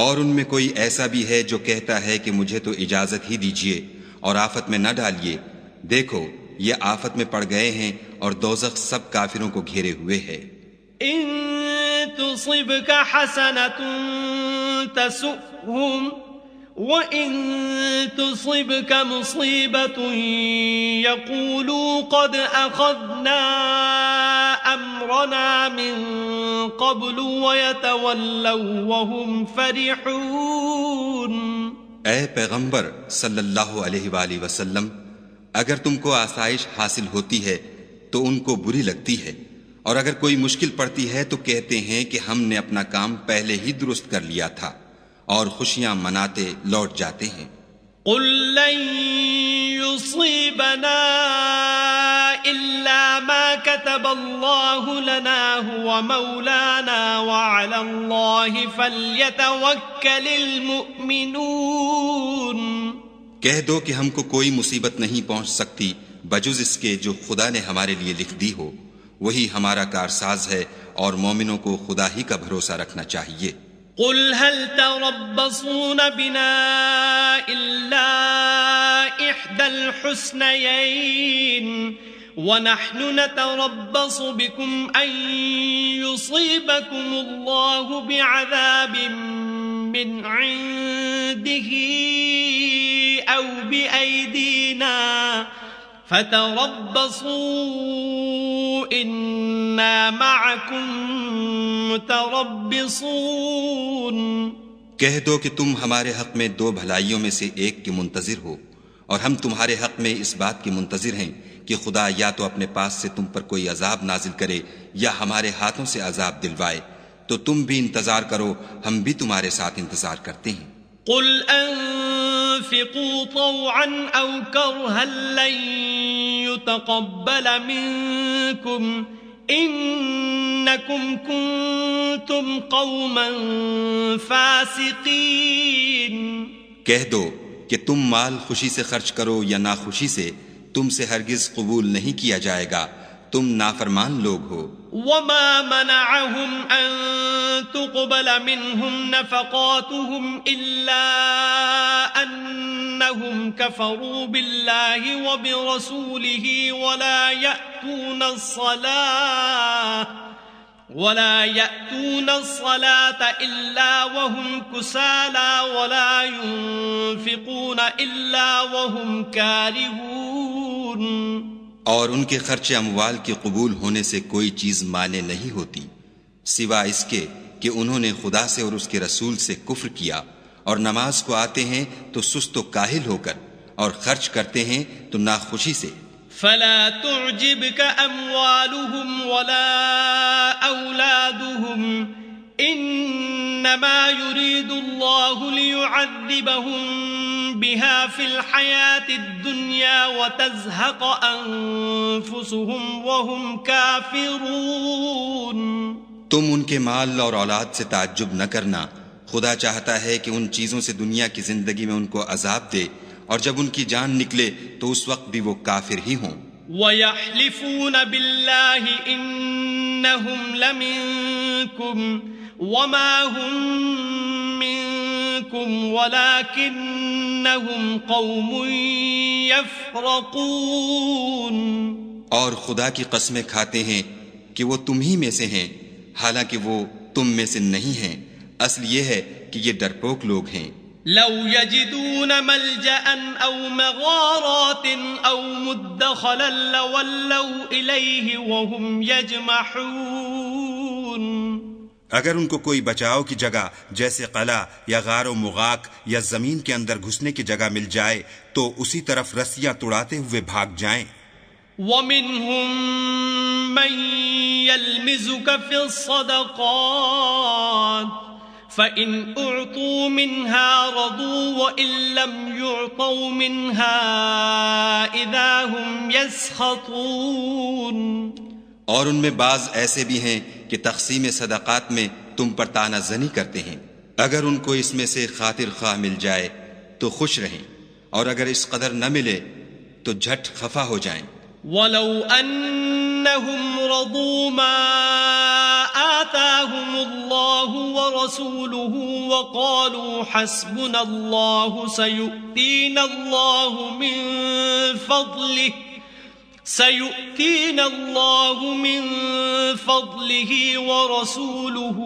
اور ان میں کوئی ایسا بھی ہے جو کہتا ہے کہ مجھے تو اجازت ہی دیجیے اور آفت میں نہ ڈالیے، دیکھو یہ آفت میں پڑ گئے ہیں اور دوزخ سب کافروں کو گھیرے ہوئے ہے. ان تصبك حسنة تسؤهم وإن تصبك مصيبة يقولوا قد أخذنا أمرنا من قبل ويتولوا وهم فرحون. اے پیغمبر صلی اللہ علیہ وآلہ وسلم، اگر تم کو آسائش حاصل ہوتی ہے تو ان کو بری لگتی ہے، اور اگر کوئی مشکل پڑتی ہے تو کہتے ہیں کہ ہم نے اپنا کام پہلے ہی درست کر لیا تھا، اور خوشیاں مناتے لوٹ جاتے ہیں. قل لن يصيبنا إلا ما كتب الله لنا هو مولانا وعلى الله فليتوكل المؤمنون. کہہ دو کہ ہم کو کوئی مصیبت نہیں پہنچ سکتی بجز اس کے جو خدا نے ہمارے لیے لکھ دی ہو، وہی ہمارا کارساز ہے، اور مومنوں کو خدا ہی کا بھروسہ رکھنا چاہیے. قل هل تربصون بنا إلا إحدى الحسنيين ونحن نتربص بكم أن يصيبكم الله بعذاب من عنده أو بأيدينا فتربصوا إنا معكم متربصون. کہہ دو کہ تم ہمارے حق میں دو بھلائیوں میں سے ایک کے منتظر ہو، اور ہم تمہارے حق میں اس بات کی منتظر ہیں کہ خدا یا تو اپنے پاس سے تم پر کوئی عذاب نازل کرے یا ہمارے ہاتھوں سے عذاب دلوائے، تو تم بھی انتظار کرو، ہم بھی تمہارے ساتھ انتظار کرتے ہیں. قل انفقوا طوعا او کرها لن يتقبل منكم انکم کنتم قوما فاسقین. کہہ دو کہ تم مال خوشی سے خرچ کرو یا ناخوشی سے، تم سے ہرگز قبول نہیں کیا جائے گا، تم نافرمان لوگ ہو. وما منعهم ان تقبل منهم نفقاتهم الا انهم كفروا بالله وبرسوله ولا يأتون الصلاة إلا وهم كسالى ولا ينفقون إلا وهم كارهون. اور ان کے خرچ اموال کے قبول ہونے سے کوئی چیز مانے نہیں ہوتی سوا اس کے کہ انہوں نے خدا سے اور اس کے رسول سے کفر کیا، اور نماز کو آتے ہیں تو سست و کاہل ہو کر، اور خرچ کرتے ہیں تو ناخوشی سے. فلا تعجبك أموالهم ولا أولادهم إنما يريد الله ليعذبهم بها في الحياة الدنيا وتزهق أنفسهم وهم كافرون. تم ان کے مال اور اولاد سے تعجب نہ کرنا، خدا چاہتا ہے کہ ان چیزوں سے دنیا کی زندگی میں ان کو عذاب دے، اور جب ان کی جان نکلے تو اس وقت بھی وہ کافر ہی ہوں۔ وَيَحْلِفُونَ بِاللَّهِ إِنَّهُمْ لَمِنكُمْ وَمَا هُمْ مِنكُمْ وَلَكِنَّهُمْ قَوْمٌ يَفْرَقُونَ، اور خدا کی قسمیں کھاتے ہیں کہ وہ تم ہی میں سے ہیں، حالانکہ وہ تم میں سے نہیں ہیں، اصل یہ ہے کہ یہ ڈرپوک لوگ ہیں۔ لو يجدون ملجأ أو مغارات أو مدخلا لولوا إليه وهم يجمحون، اگر ان کو کوئی بچاؤ کی جگہ جیسے قلعہ یا غار و مغاک یا زمین کے اندر گھسنے کی جگہ مل جائے تو اسی طرف رسیاں توڑاتے ہوئے بھاگ جائیں۔ ومنهم من يلمزك في الصدقات فإن أعطوا منها رضوا وإن لم يعطوا منها إذا هم يسخطون، اور ان میں بعض ایسے بھی ہیں کہ تقسیم صدقات میں تم پر طعنہ زنی کرتے ہیں، اگر ان کو اس میں سے خاطر خواہ مل جائے تو خوش رہیں، اور اگر اس قدر نہ ملے تو جھٹ خفا ہو جائیں۔ ولو أنهم رضوا ما آتاهم الله ورسوله وقالوا حسبنا الله سيؤتينا الله من فضله ورسوله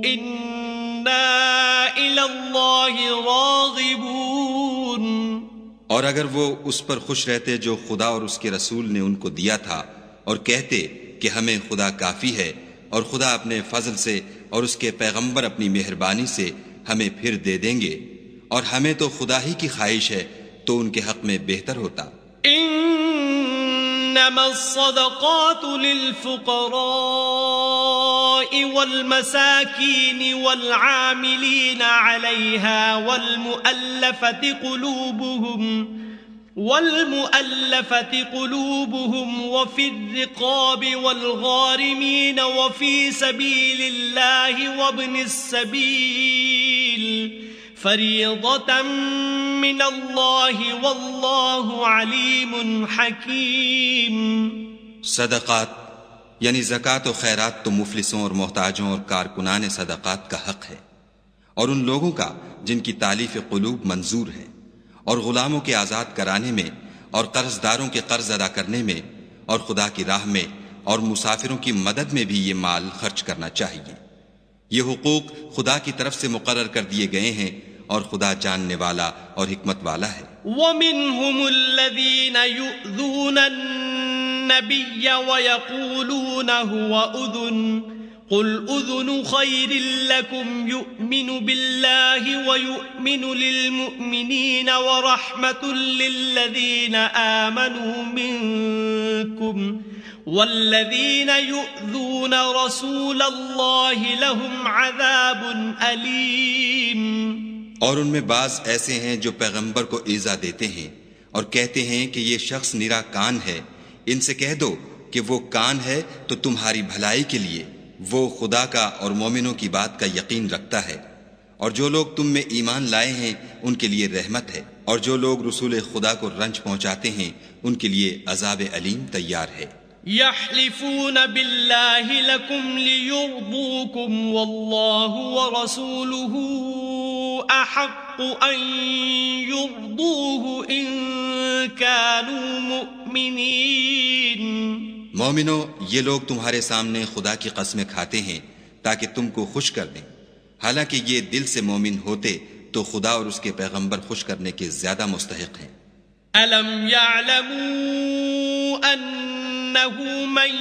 إنا إلى الله راغبون، اور اگر وہ اس پر خوش رہتے جو خدا اور اس کے رسول نے ان کو دیا تھا، اور کہتے کہ ہمیں خدا کافی ہے، اور خدا اپنے فضل سے اور اس کے پیغمبر اپنی مہربانی سے ہمیں پھر دے دیں گے، اور ہمیں تو خدا ہی کی خواہش ہے، تو ان کے حق میں بہتر ہوتا۔ انما الصدقات للفقراء والمساكين والعاملين عليها والمؤلفة قلوبهم وفي الرقاب والغارمين وفي سبيل الله وابن السبيل فريضة من الله والله عليم حكيم۔ صدقات یعنی زکوٰۃ و خیرات تو مفلسوں اور محتاجوں اور کارکنان صدقات کا حق ہے، اور ان لوگوں کا جن کی تالیف قلوب منظور ہے، اور غلاموں کے آزاد کرانے میں، اور قرض داروں کے قرض ادا کرنے میں، اور خدا کی راہ میں اور مسافروں کی مدد میں بھی یہ مال خرچ کرنا چاہیے۔ یہ حقوق خدا کی طرف سے مقرر کر دیے گئے ہیں، اور خدا جاننے والا اور حکمت والا ہے۔ وَمِنْهُمُ الَّذِينَ يُؤْذُونَ النَّبِيَّ وَيَقُولُونَ هُوَ أُذُنٌ قُلْ أُذُنُ خَيْرٍ لَكُمْ يُؤْمِنُ بِاللَّهِ وَيُؤْمِنُ لِلْمُؤْمِنِينَ وَرَحْمَةٌ لِلَّذِينَ آمَنُوا مِنكُمْ وَالَّذِينَ يُؤْذُونَ رَسُولَ اللَّهِ لَهُمْ عَذَابٌ أَلِيمٌ۔ اور ان میں بعض ایسے ہیں جو پیغمبر کو ایذا دیتے ہیں اور کہتے ہیں کہ یہ شخص نرا کان ہے، ان سے کہہ دو کہ وہ کان ہے تو تمہاری بھلائی کے لیے، وہ خدا کا اور مومنوں کی بات کا یقین رکھتا ہے، اور جو لوگ تم میں ایمان لائے ہیں ان کے لیے رحمت ہے، اور جو لوگ رسول خدا کو رنج پہنچاتے ہیں ان کے لیے عذاب علیم تیار ہے۔ يحلفون بالله لكم ليرضوكم والله ورسوله أحق أن يرضوه إن كانوا مؤمنين۔ مومنو، یہ لوگ تمہارے سامنے خدا کی قسمیں کھاتے ہیں تاکہ تم کو خوش کر دیں، حالانکہ یہ دل سے مومن ہوتے تو خدا اور اس کے پیغمبر خوش کرنے کے زیادہ مستحق ہیں۔ ألم يعلموا أنه من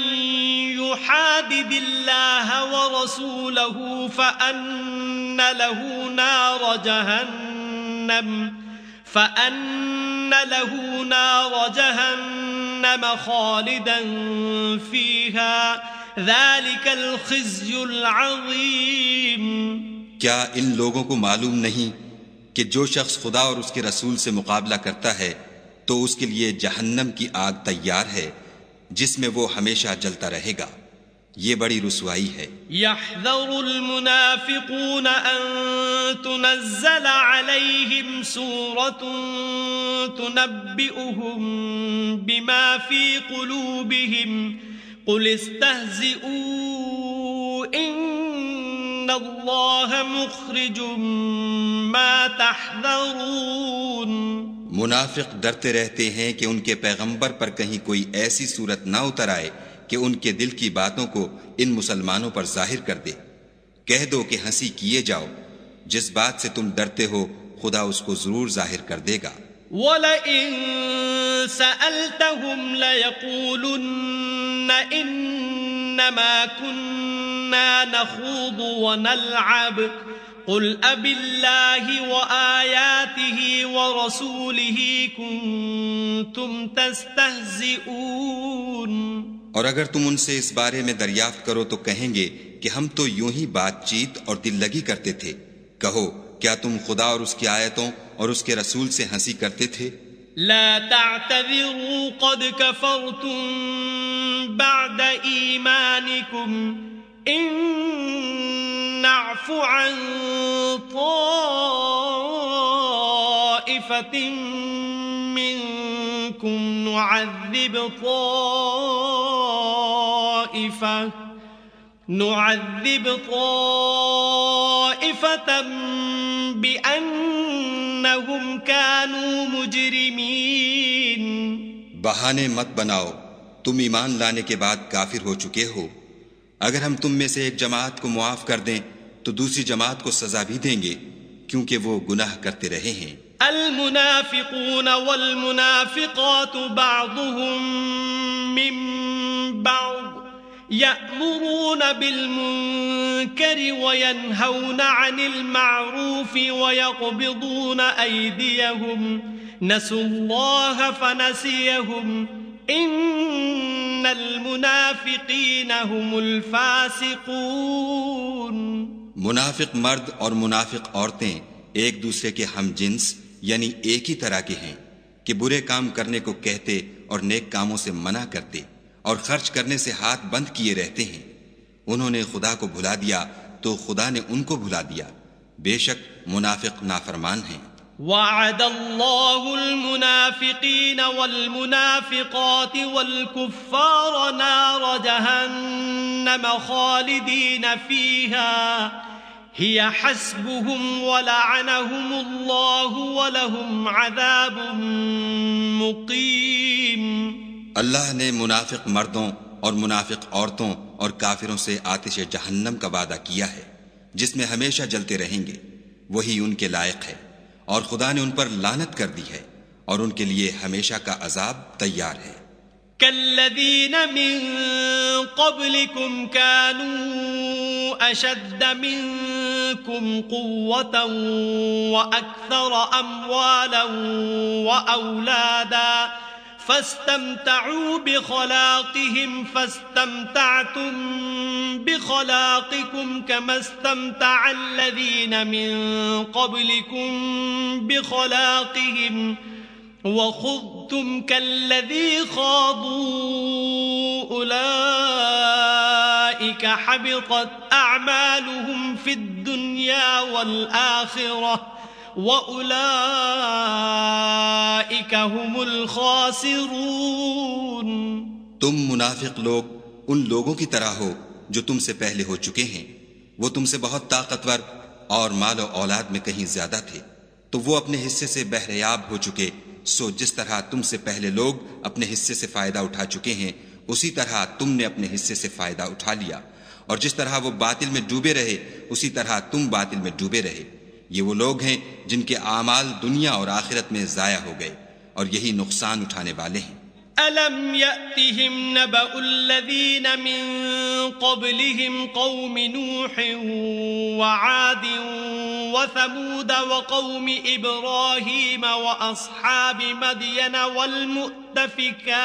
يحادد الله ورسوله فأن له نار جهنم خالدا فيها ذلك الخزي العظيم۔ کیا ان لوگوں کو معلوم نہیں کہ جو شخص خدا اور اس کے رسول سے مقابلہ کرتا ہے تو اس کے لیے جہنم کی آگ تیار ہے جس میں وہ ہمیشہ جلتا رہے گا، یہ بڑی رسوائی ہے۔ يحذر المنافقون أن تنزل عليهم سورة تنبئهم بما في قلوبهم قل استهزئوا إن الله مخرج ما تحذرون۔ منافق ڈرتے رہتے ہیں کہ ان کے پیغمبر پر کہیں کوئی ایسی صورت نہ اتر آئے کہ ان کے دل کی باتوں کو ان مسلمانوں پر ظاہر کر دے۔ کہہ دو کہ ہنسی کیے جاؤ، جس بات سے تم ڈرتے ہو خدا اس کو ضرور ظاہر کر دے گا۔ وَلَئِن سَأَلْتَهُمْ لَيَقُولُنَّ إِنَّمَا كُنَّا نَخُوضُ وَنَلْعَبُ قُلْ أَبِاللَّهِ وَآيَاتِهِ وَرَسُولِهِ كُنتُمْ تَسْتَهْزِئُونَ۔ اور اگر تم ان سے اس بارے میں دریافت کرو تو کہیں گے کہ ہم تو یوں ہی بات چیت اور دل لگی کرتے تھے۔ کہو کیا تم خدا اور اس کی آیتوں اور اس کے رسول سے ہنسی کرتے تھے؟ لا تعتذروا قد كفرتم بعد ایمانکم ان نعف عن طائفة منكم نعذب طائفة بأنهم كانوا مجرمين۔ بہانے مت بناؤ، تم ایمان لانے کے بعد کافر ہو چکے ہو۔ اگر ہم تم میں سے ایک جماعت کو معاف کر دیں تو دوسری جماعت کو سزا بھی دیں گے، کیونکہ وہ گناہ کرتے رہے ہیں۔ المنافقون والمنافقات بعضهم من بعض يأمرون بالمنكر وينهون عن المعروف ويقبضون أيديهم نسوا الله فنسيهم إن المنافقين هم الفاسقون۔ منافق مرد اور منافق عورتیں ایک دوسرے کے ہم جنس یعنی ایک ہی طرح کے ہیں کہ برے کام کرنے کو کہتے اور نیک کاموں سے منع کرتے اور خرچ کرنے سے ہاتھ بند کیے رہتے ہیں۔ انہوں نے خدا کو بھلا دیا تو خدا نے ان کو بھلا دیا، بے شک منافق نافرمان ہیں۔ وعد اللہ المنافقین والمنافقات والکفار نار جہنم خالدین فیہا ہی حسبهم ولعنهم اللہ ولہم عذاب مقیم۔ اللہ نے منافق مردوں اور منافق عورتوں اور کافروں سے آتش جہنم کا وعدہ کیا ہے جس میں ہمیشہ جلتے رہیں گے، وہی ان کے لائق ہے، اور خدا نے ان پر لعنت کر دی ہے اور ان کے لیے ہمیشہ کا عذاب تیار ہے۔ كالذين من قبلكم كانوا أشد منكم قوة وأكثر أموالا وأولادا فاستمتعوا بخلاقهم فاستمتعتم بخلاقكم كما استمتع الذين من قبلكم بخلاقهم وخضتم كالذي خاضوا أولئك حبطت أعمالهم في الدنيا والآخرة وَأُولَئِكَ هُمُ الْخَاسِرُونَ۔ تم منافق لوگ ان لوگوں کی طرح ہو جو تم سے پہلے ہو چکے ہیں، وہ تم سے بہت طاقتور اور مال و اولاد میں کہیں زیادہ تھے، تو وہ اپنے حصے سے بہریاب ہو چکے۔ سو جس طرح تم سے پہلے لوگ اپنے حصے سے فائدہ اٹھا چکے ہیں، اسی طرح تم نے اپنے حصے سے فائدہ اٹھا لیا، اور جس طرح وہ باطل میں ڈوبے رہے اسی طرح تم باطل میں ڈوبے رہے۔ یہ وہ لوگ ہیں جن کے اعمال دنیا اور آخرت میں ضائع ہو گئے، اور یہی نقصان اٹھانے والے ہیں۔ أَلَمْ يَأْتِهِمْ نَبَأُ الَّذِينَ مِن قَبْلِهِمْ قَوْمِ نُوحٍ وَعَادٍ وَثَمُودَ وَقَوْمِ إِبْرَاهِيمَ وَأَصْحَابِ مَدْيَنَ وَالْمُؤْتَفِكَاتِ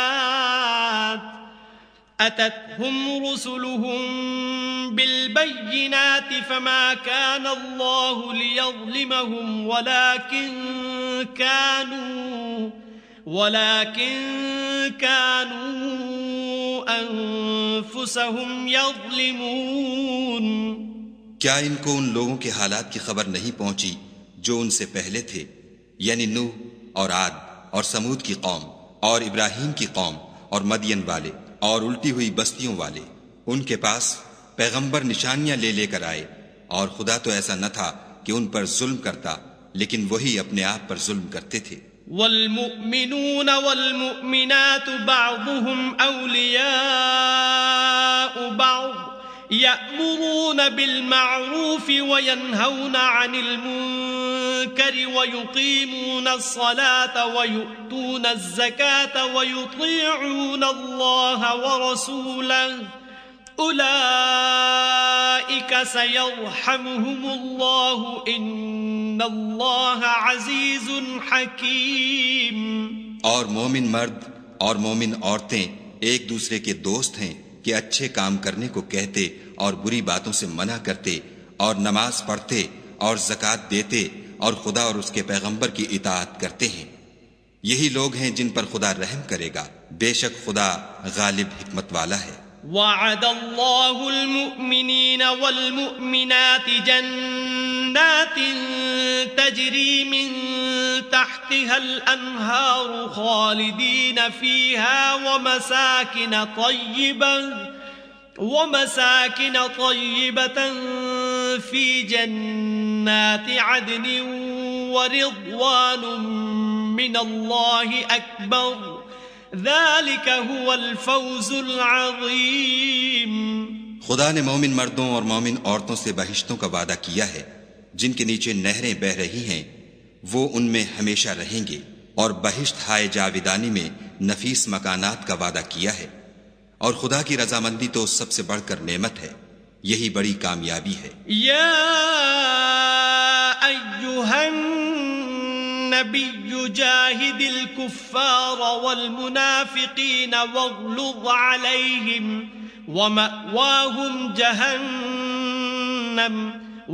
أَتَتْهُمْ رُسُلُهُم بِالْبَيِّنَاتِ فَمَا كَانَ اللَّهُ لِيَظْلِمَهُمْ وَلَكِن كانوا أنفسهم يظلمون. کیا ان کو ان لوگوں کے حالات کی خبر نہیں پہنچی جو ان سے پہلے تھے، یعنی نوح اور عاد اور سمود کی قوم اور ابراہیم کی قوم اور مدین والے اور الٹی ہوئی بستیوں والے؟ ان کے پاس پیغمبر نشانیاں لے لے کر آئے، اور خدا تو ایسا نہ تھا کہ ان پر ظلم کرتا، لیکن وہی اپنے آپ پر ظلم کرتے تھے. والمؤمنون والمؤمنات بعضهم أولياء بعض يأمرون بالمعروف وينهون عن المنكر ويقيمون الصلاة ويؤتون الزكاة ويطيعون الله ورسوله أولئك سيرحمهم الله إن الله عزيز حكيم. اور مومن مرد اور مومن عورتیں ایک دوسرے کے دوست ہیں کہ اچھے کام کرنے کو کہتے اور بری باتوں سے منع کرتے اور نماز پڑھتے اور زکوٰۃ دیتے اور خدا اور اس کے پیغمبر کی اطاعت کرتے ہیں. یہی لوگ ہیں جن پر خدا رحم کرے گا، بے شک خدا غالب حکمت والا ہے. وعد الله المؤمنين والمؤمنات جنات تجري من تحتها الأنهار خالدين فيها ومساكن طيبة في جنات عدن ورضوان من الله أكبر ذلك هو الفوز العظیم. خدا نے مومن مردوں اور مومن عورتوں سے بہشتوں کا وعدہ کیا ہے جن کے نیچے نہریں بہ رہی ہیں، وہ ان میں ہمیشہ رہیں گے، اور بہشت ہائے جاویدانی میں نفیس مکانات کا وعدہ کیا ہے. اور خدا کی رضامندی تو سب سے بڑھ کر نعمت ہے، یہی بڑی کامیابی ہے. یا ایھا النبی جاہد الکفار والمنافقین واغلظ علیہم ومأواہم جہنم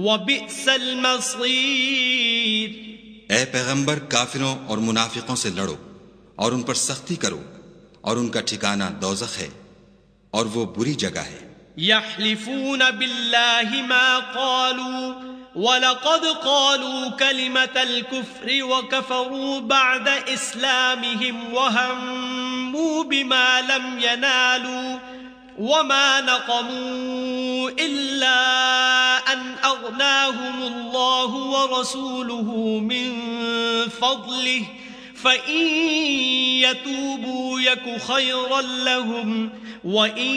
وبئس المصیر. اے پیغمبر، کافروں اور منافقوں سے لڑو اور ان پر سختی کرو، اور ان کا ٹھکانہ دوزخ ہے اور وہ بری جگہ ہے. یحلفون باللہ ما قالوا وَلَقَدْ قَالُوا كَلِمَةَ الْكُفْرِ وَكَفَرُوا بَعْدَ إِسْلَامِهِمْ وَهَمُّوا بِمَا لَمْ يَنَالُوا وَمَا نَقَمُوا إِلَّا أَنْ أَغْنَاهُمُ اللَّهُ وَرَسُولُهُ مِنْ فَضْلِهِ فَإِنْ يَتُوبُوا يَكُ خَيْرًا لَهُمْ وَإِنْ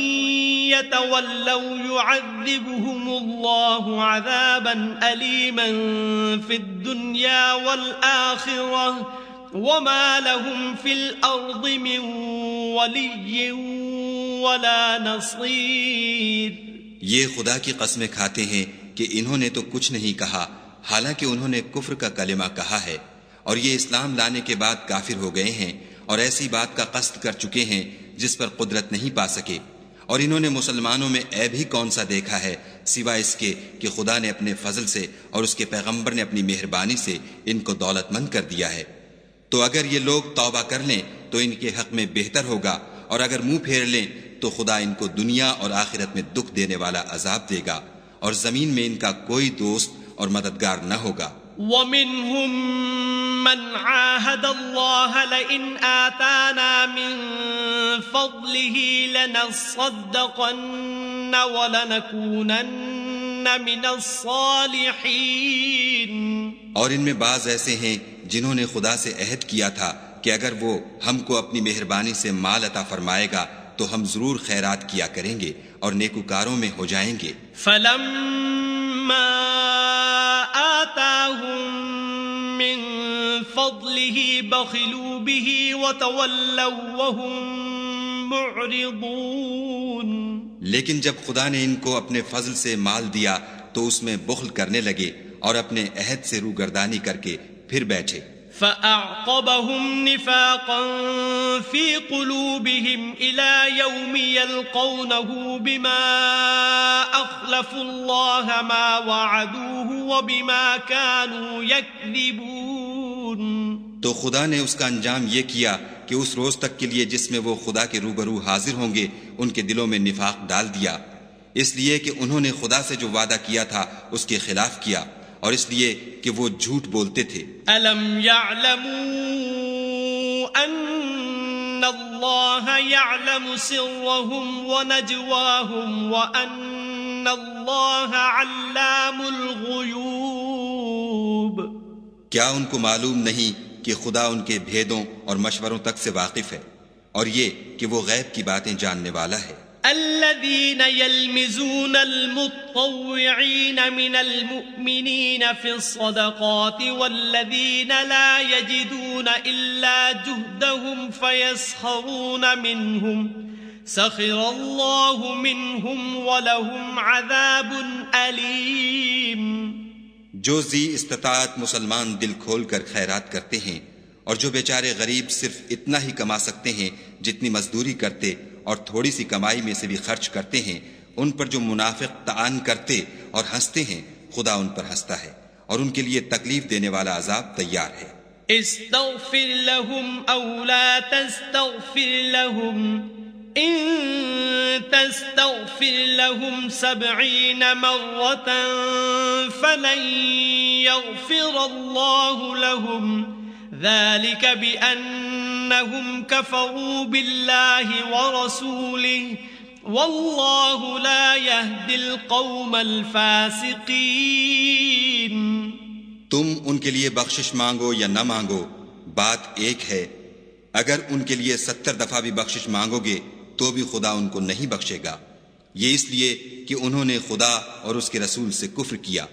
يَتَوَلَّوْا يُعَذِّبْهُمُ اللَّهُ عَذَابًا أَلِيمًا فِي الدُّنْيَا وَالْآخِرَةِ وَمَا لَهُمْ فِي الْأَرْضِ مِنْ وَلِيٍّ وَلَا نَصِيرٍ. یہ خدا کی قسمیں کھاتے ہیں کہ انہوں نے تو کچھ نہیں کہا، حالانکہ انہوں نے کفر کا کلمہ کہا ہے، اور یہ اسلام لانے کے بعد کافر ہو گئے ہیں اور ایسی بات کا قصد کر چکے ہیں جس پر قدرت نہیں پا سکے. اور انہوں نے مسلمانوں میں عیب ہی کون سا دیکھا ہے سوائے اس کے کہ خدا نے اپنے فضل سے اور اس کے پیغمبر نے اپنی مہربانی سے ان کو دولت مند کر دیا ہے. تو اگر یہ لوگ توبہ کر لیں تو ان کے حق میں بہتر ہوگا، اور اگر منہ پھیر لیں تو خدا ان کو دنیا اور آخرت میں دکھ دینے والا عذاب دے گا، اور زمین میں ان کا کوئی دوست اور مددگار نہ ہوگا. وَمِنْهُمْ مَنْ عَاهَدَ اللَّهَ لَئِنْ آتَانَا مِنْ فَضْلِهِ لَنَصَّدَّقَنَّ وَلَنَكُونَنَّ مِنَ الصَّالِحِينَ. اور ان میں بعض ایسے ہیں جنہوں نے خدا سے عہد کیا تھا کہ اگر وہ ہم کو اپنی مہربانی سے مال عطا فرمائے گا تو ہم ضرور خیرات کیا کریں گے اور نیکوکاروں میں ہو جائیں گے. فَلَمَّا آتَاهُم مِّن فَضْلِهِ بَخِلُوا بِهِ وَتَوَلَّوْا وَهُم مُّعْرِضُونَ. لیکن جب خدا نے ان کو اپنے فضل سے مال دیا تو اس میں بخل کرنے لگے اور اپنے عہد سے روگردانی کر کے پھر بیٹھے. فَأَعْقَبَهُمْ نِفَاقًا فِي قُلُوبِهِمْ إِلَى يَوْمِ يَلْقَوْنَهُ بِمَا أَخْلَفُوا اللَّهَ مَا وَعَدُوهُ وَبِمَا كَانُوا يَكْذِبُونَ. تو خدا نے اس کا انجام یہ کیا کہ اس روز تک کے لیے جس میں وہ خدا کے روبرو حاضر ہوں گے ان کے دلوں میں نفاق ڈال دیا، اس لیے کہ انہوں نے خدا سے جو وعدہ کیا تھا اس کے خلاف کیا، اور اس لیے کہ وہ جھوٹ بولتے تھے۔ أَلَمْ يَعْلَمُوا أَنَّ اللَّهَ يَعْلَمُ سِرَّهُمْ وَنَجْوَاهُمْ وَأَنَّ اللَّهَ عَلَّامُ الْغُيُوبِ؟ کیا ان کو معلوم نہیں کہ خدا ان کے بھیدوں اور مشوروں تک سے واقف ہے، اور یہ کہ وہ غیب کی باتیں جاننے والا ہے۔ الذين يلمزون المتطوعين من المؤمنين في الصدقات والذين لا يجدون إلا جهدهم فيسخرون منهم سخر الله منهم ولهم عذاب أليم۔ جو ذی استطاعت مسلمان دل کھول کر خیرات کرتے ہیں، اور جو بیچارے غریب صرف اتنا ہی کما سکتے ہیں جتنی مزدوری کرتے اور تھوڑی سی کمائی میں سے بھی خرچ کرتے ہیں، ان پر جو منافق طعن کرتے اور ہنستے ہیں، خدا ان پر ہنستا ہے اور ان کے لیے تکلیف دینے والا عذاب تیار ہے۔ استغفر لهم او لا تستغفر لهم ان تستغفر لهم 70 مرة فلن يغفر الله لهم ذلك بأنهم كفروا بالله ورسوله والله لا يهدي القوم الفاسقين۔ تم ان کے لیے بخشش مانگو یا نہ مانگو، بات ایک ہے۔ اگر ان کے لیے 70 دفعہ بھی بخشش مانگو گے تو بھی خدا ان کو نہیں بخشے گا، یہ اس لیے کہ انہوں نے خدا اور اس کے رسول سے کفر کیا،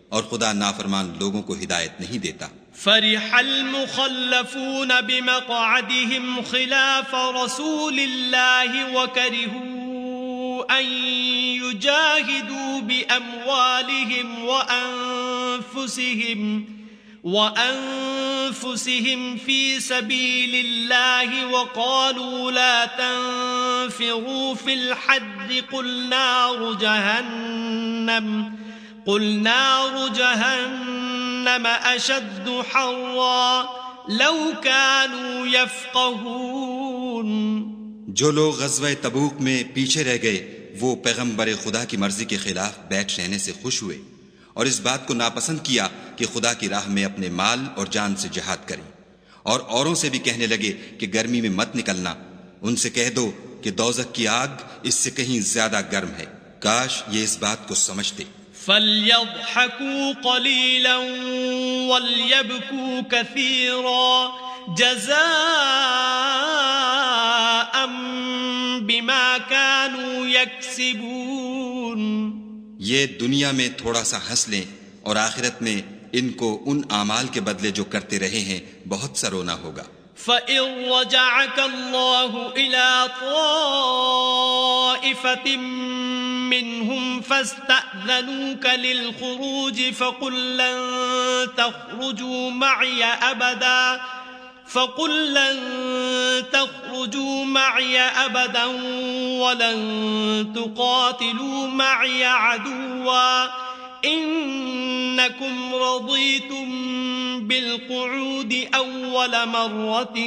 اور خدا نافرمان لوگوں کو ہدایت نہیں دیتا۔ فرح المخلفون بمقعدهم خلاف رسول الله وكرهوا أن يجاهدوا بأموالهم وأنفسهم في سبيل الله وقالوا لا تنفروا في الحر قل نار جهنم أشد حرا لو كانوا يفقهون۔ جو لوگ غزوہ تبوک میں پیچھے رہ گئے وہ پیغمبر خدا کی مرضی کے خلاف بیٹھ رہنے سے خوش ہوئے، اور اس بات کو ناپسند کیا کہ خدا کی راہ میں اپنے مال اور جان سے جہاد کریں، اور اوروں سے بھی کہنے لگے کہ گرمی میں مت نکلنا۔ ان سے کہہ دو کہ دوزخ کی آگ اس سے کہیں زیادہ گرم ہے، کاش یہ اس بات کو سمجھتے۔ فَلْيَضْحَكُوا قَلِيلًا وَلْيَبْكُوا كَثِيرًا جَزَاءً بِمَا كَانُوا يَكْسِبُونَ۔ یہ دنیا میں تھوڑا سا ہنس لیں اور آخرت میں ان کو ان اعمال کے بدلے جو کرتے رہے ہیں بہت سا رونا ہوگا۔ فَإِن رَّجَعَكَ اللَّهُ إِلَىٰ طَائِفَةٍ مِّنْهُمْ فَاسْتَأْذَنُوكَ لِلْخُرُوجِ فَقُل لَّن تَخْرُجُوا مَّعِيَ أَبَدًا وَلَن تُقَاتِلُوا مَعِيَ عَدُوًّا إِنَّكُمْ رَضِيتُم بِالْقُعُودِ أَوَّلَ مَرَّةٍ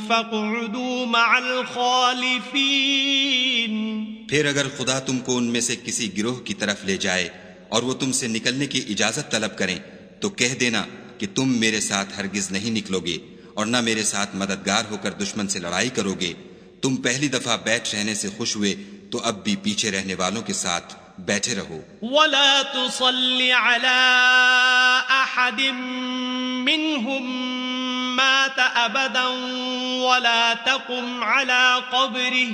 فَاقْعُدُوا مَعَ الْخَالِفِينَ۔ پھر اگر خدا تم کو ان میں سے کسی گروہ کی طرف لے جائے اور وہ تم سے نکلنے کی اجازت طلب کریں تو کہہ دینا کہ تم میرے ساتھ ہرگز نہیں نکلو گے اور نہ میرے ساتھ مددگار ہو کر دشمن سے لڑائی کرو گے۔ تم پہلی دفعہ بیٹھ رہنے سے خوش ہوئے تو اب بھی پیچھے رہنے والوں کے ساتھ بیٹھے رہو۔ وَلَا تُصَلِّ عَلَىٰ أَحَدٍ مِّنْهُم مَّاتَ أَبَدًا وَلَا تَقُمْ عَلَىٰ قَبْرِهِ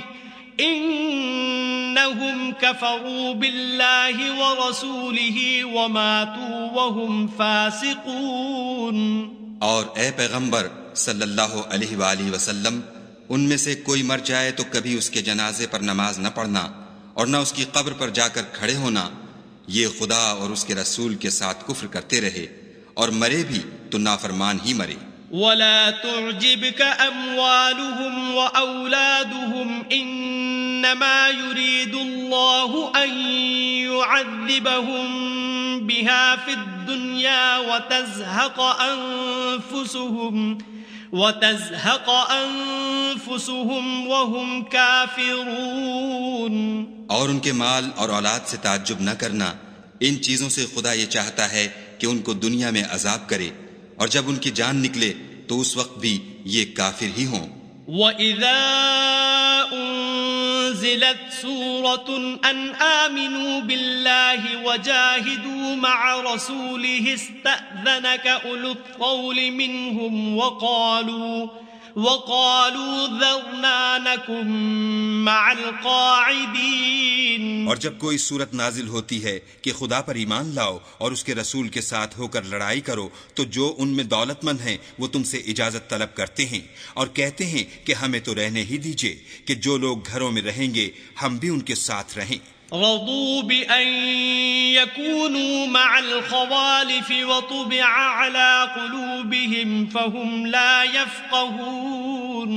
إِنَّهُمْ كَفَرُوا بِاللَّهِ وَرَسُولِهِ وَمَاتُوا وَهُمْ فَاسِقُونَ۔ اور اے پیغمبر صلی اللہ علیہ وآلہ وسلم، ان میں سے کوئی مر جائے تو کبھی اس کے جنازے پر نماز نہ پڑھنا اور نہ اس کی قبر پر جا کر کھڑے ہونا، یہ خدا اور اس کے رسول کے ساتھ کفر کرتے رہے اور مرے بھی تو نافرمان ہی مرے۔ وَلَا تُعْجِبْكَ أَمْوَالُهُمْ وَأَوْلَادُهُمْ إِنَّمَا يُرِيدُ اللَّهُ أَن يُعَذِّبَهُم بِهَا فِي الدُّنْيَا وَتَزْهَقَ أَنفُسُهُمْ وتزهق أنفسهم وهم كافرون. اور ان کے مال اور اولاد سے تعجب نہ کرنا، ان چیزوں سے خدا یہ چاہتا ہے کہ ان کو دنیا میں عذاب کرے، اور جب ان کی جان نکلے تو اس وقت بھی یہ کافر ہی ہوں. وَإِذَا أُنزِلَتْ سُورَةٌ أَنْ آمِنُوا بِاللَّهِ وَجَاهِدُوا مَعَ رَسُولِهِ اسْتَأْذَنَكَ أُولُو الطَّوْلِ مِنْهُمْ وَقَالُوا ذَرْنَا نَكُن مَّعَ الْقَاعِدِينَ. اور جب کوئی صورت نازل ہوتی ہے کہ خدا پر ایمان لاؤ اور اس کے رسول کے ساتھ ہو کر لڑائی کرو، تو جو ان میں دولت مند ہیں وہ تم سے اجازت طلب کرتے ہیں اور کہتے ہیں کہ ہمیں تو رہنے ہی دیجئے، کہ جو لوگ گھروں میں رہیں گے ہم بھی ان کے ساتھ رہیں. رضوا بأن يكونوا مع الخوالف وطبع على قلوبهم فهم لا يفقهون.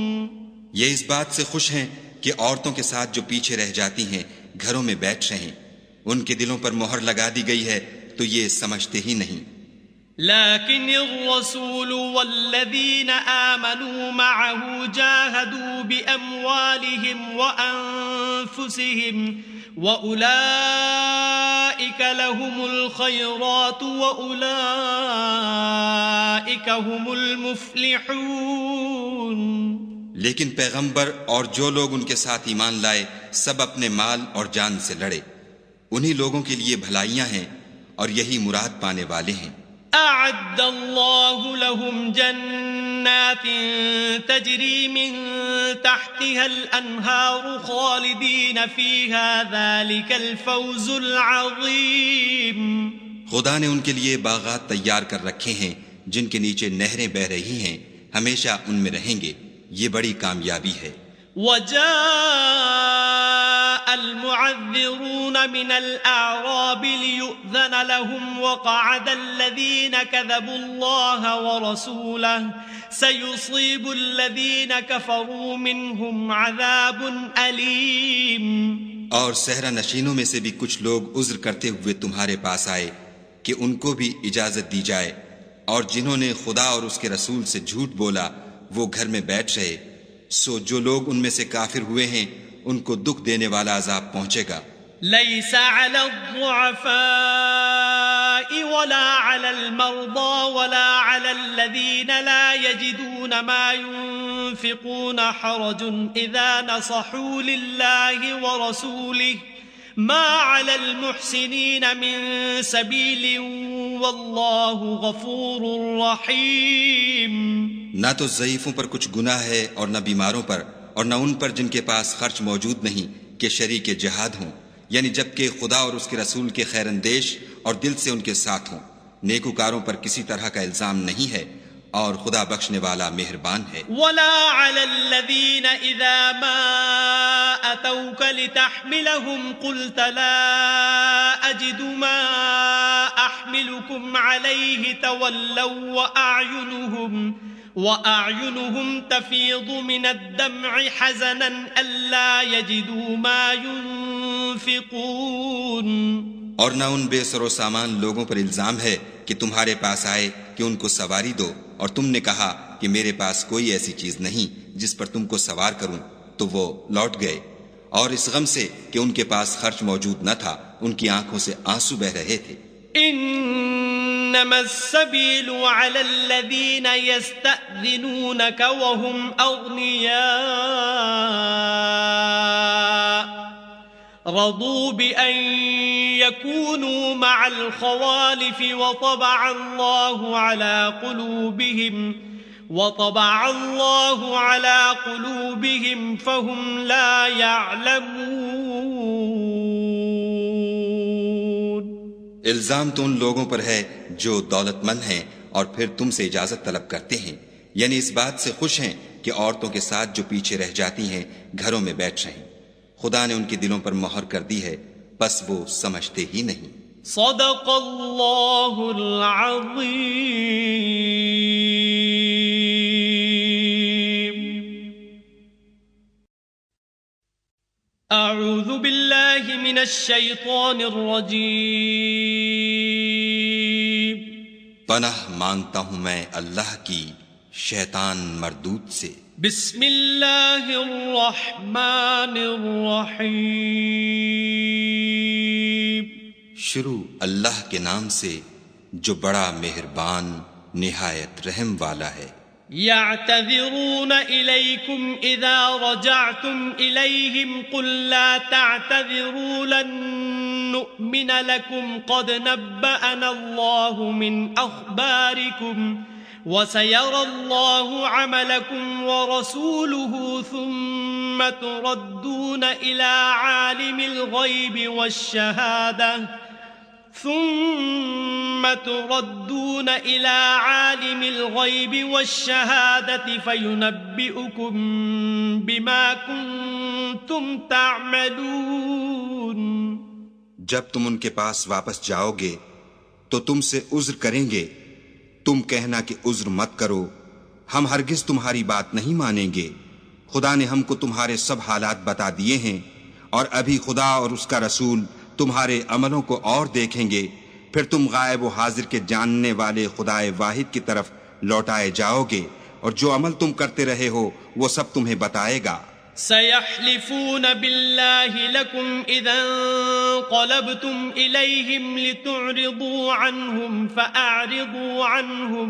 یہ اس بات سے خوش ہیں کہ عورتوں کے ساتھ جو پیچھے رہ جاتی ہیں گھروں میں بیٹھ رہیں، ان کے دلوں پر مہر لگا دی گئی ہے تو یہ سمجھتے ہی نہیں. لكن الرسول والذين آمنوا معه جاهدوا بأموالهم وأنفسهم وأولئك لهم الخيرات وأولئك هم المفلحون. لیکن پیغمبر اور جو لوگ ان کے ساتھ ایمان لائے سب اپنے مال اور جان سے لڑے، انہی لوگوں کے لیے بھلائیاں ہیں اور یہی مراد پانے والے ہیں. أعد الله لهم جنات تجري من تحتها الأنهار خالدين فيها ذلك الفوز العظيم. خدا نے ان کے لیے باغات تیار کر رکھے ہیں جن کے نیچے نہریں بہ رہی ہیں، ہمیشہ ان میں رہیں گے، یہ بڑی کامیابی ہے. وجاء المعذرون من الأعراب ليؤذن لهم وقعد الذين كذبوا الله ورسوله سيصيب الذين كفروا منهم عذاب أليم. اور صحرا نشینوں میں سے بھی کچھ لوگ عذر کرتے ہوئے تمہارے پاس آئے کہ ان کو بھی اجازت دی جائے، اور جنہوں نے خدا اور اس کے رسول سے جھوٹ بولا وہ گھر میں بیٹھ رہے، سو جو لوگ ان میں سے کافر ہوئے ہیں ان کو دکھ دینے والا عذاب پہنچے گا. ليس على الضعفاء ولا على المرضى ولا على الذين لا يجدون ما ينفقون حرج إذا نصحوا لله ورسوله ما على المحسنين من سبيل والله غفور رحيم. نہ تو ضعیفوں پر کچھ گناہ ہے اور نہ بیماروں پر، اور نہ ان پر جن کے پاس خرچ موجود نہیں کہ شریک جہاد ہوں، یعنی جبکہ خدا اور اس کے رسول کے خیر اندیش اور دل سے ان کے ساتھ ہوں. نیکوکاروں پر کسی طرح کا الزام نہیں ہے اور خدا بخشنے والا مہربان ہے. ولا على الذين إذا ما أتوك لتحملهم قلت لا أجد ما أحملكم عليه تولوا وأعينهم تفيض من الدمع حزنا ألا يجدوا ما ينفقون. اور نہ ان بے سر و سامان لوگوں پر الزام ہے کہ تمہارے پاس آئے کہ ان کو سواری دو، اور تم نے کہا کہ میرے پاس کوئی ایسی چیز نہیں جس پر تم کو سوار کروں، تو وہ لوٹ گئے، اور اس غم سے کہ ان کے پاس خرچ موجود نہ تھا ان کی آنکھوں سے آنسو بہ رہے تھے. انما السبيل على الذين يستأذنونك وهم أغنياء رضوا بأن يكونوا مع الخوالف وطبع الله على قلوبهم فهم لا يعلمون. الزام تو ان لوگوں پر ہے جو دولت مند ہیں اور پھر تم سے اجازت طلب کرتے ہیں، یعنی اس بات سے خوش ہیں کہ عورتوں کے ساتھ جو پیچھے رہ جاتی ہیں گھروں میں بیٹھ رہیں. خدا نے ان کے دلوں پر مہر کر دی ہے، بس وہ سمجھتے ہی نہیں. صدق اللہ العظیم. اعوذ باللہ من الشیطان الرجیم. پناہ مانگتا ہوں میں اللہ کی شیطان مردود سے۔ بسم اللہ الرحمن الرحیم۔ شروع اللہ کے نام سے جو بڑا مہربان نہایت رحم والا ہے۔ يعتذرون إليكم إذا رجعتم إليهم قل لا تعتذروا لن نؤمن لكم قد نبأنا الله من أخباركم وسيرى الله عملكم ورسوله ثم تردون إلى عالم الغيب والشهادة فينبئكم بما كنتم تعملون۔ جب تم ان کے پاس واپس جاؤ گے تو تم سے عذر کریں گے، تم کہنا کہ عذر مت کرو، ہم ہرگز تمہاری بات نہیں مانیں گے، خدا نے ہم کو تمہارے سب حالات بتا دیے ہیں، اور ابھی خدا اور اس کا رسول تمہارے عملوں کو اور دیکھیں گے، پھر تم غائب و حاضر کے جاننے والے خدائے واحد کی طرف لوٹائے جاؤ گے، اور جو عمل تم کرتے رہے ہو وہ سب تمہیں بتائے گا۔ سيحلفون بالله لكم إذا انقلبتم إليهم لتعرضوا عنهم فأعرضوا عنهم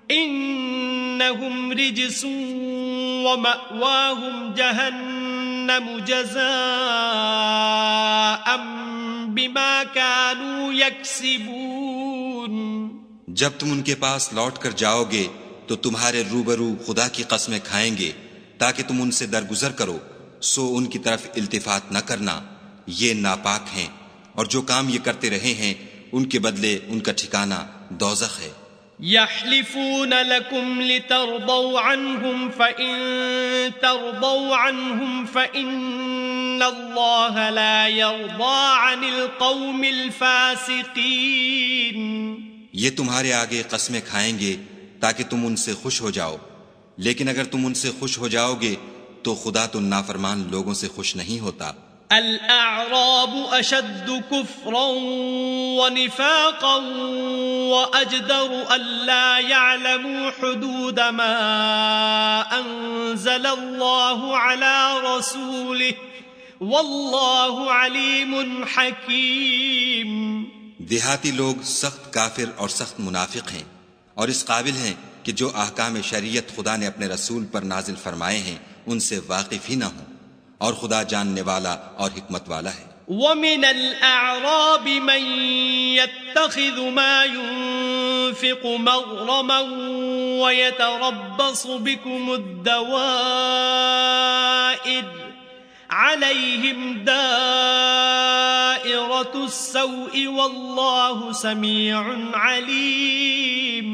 إنهم رجس ومأواهم جهنم جزاء بما كانوا يكسبون۔ جب تم ان کے پاس لوٹ کر جاؤ گے تو تمہارے روبرو خدا کی قسمیں کھائیں گے تاکہ تم ان سے درگزر کرو، سو ان کی طرف التفات نہ کرنا، یہ ناپاک ہیں، اور جو کام یہ کرتے رہے ہیں ان کے بدلے ان کا ٹھکانہ دوزخ ہے۔ يحلفون لكم لترضوا عنهم فإن ترضوا عنهم فإن الله لا يرضى عن القوم الفاسقين۔ یہ تمہارے آگے قسمیں کھائیں گے تاکہ تم ان سے خوش ہو جاؤ، لیکن اگر تم ان سے خوش ہو جاؤ گے تو خدا تو نافرمان لوگوں سے خوش نہیں ہوتا۔ الأعراب أشد كفرا ونفاقا وأجدر ألا يعلموا حدود ما أنزل الله على رسوله والله عليم حكيم۔ دیہاتی لوگ سخت کافر اور سخت منافق ہیں، اور اس قابل ہیں کہ جو احکام شریعت خدا نے اپنے رسول پر نازل فرمائے ہیں ان سے واقف ہی نہ ہوں، اور خدا جاننے والا اور حکمت والا ہے۔ وَمِنَ الْأَعْرَابِ مَن يَتَّخِذُ مَا يُنفِقُ مَغْرَمًا وَيَتَرَبَّصُ بِكُمُ الدَّوَائِرَ عَلَيْهِمْ دَائِرَةُ السَّوْءِ وَاللَّهُ سَمِيعٌ عَلِيمٌ۔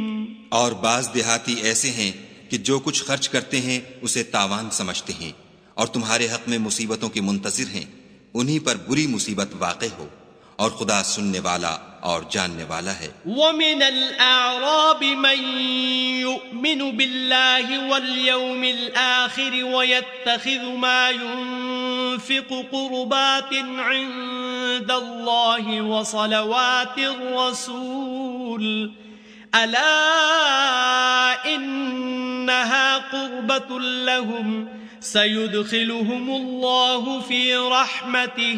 اور بعض دیہاتی ایسے ہیں کہ جو کچھ خرچ کرتے ہیں اسے تاوان سمجھتے ہیں، اور تمہارے حق میں مصیبتوں کے منتظر ہیں، انہی پر بری مصیبت واقع ہو، اور خدا سننے والا اور جاننے والا ہے۔ وَمِنَ الْأَعْرَابِ مَن يُؤْمِنُ بِاللَّهِ وَالْيَوْمِ الْآخِرِ وَيَتَّخِذُ مَا يُنفِقُ قُرُبَاتٍ عِندَ اللَّهِ وَصَلَوَاتِ الرَّسُولِ أَلَا إِنَّهَا قُرْبَةٌ لَهُمْ سَيُدْخِلُهُمُ اللَّهُ فِي رَحْمَتِهِ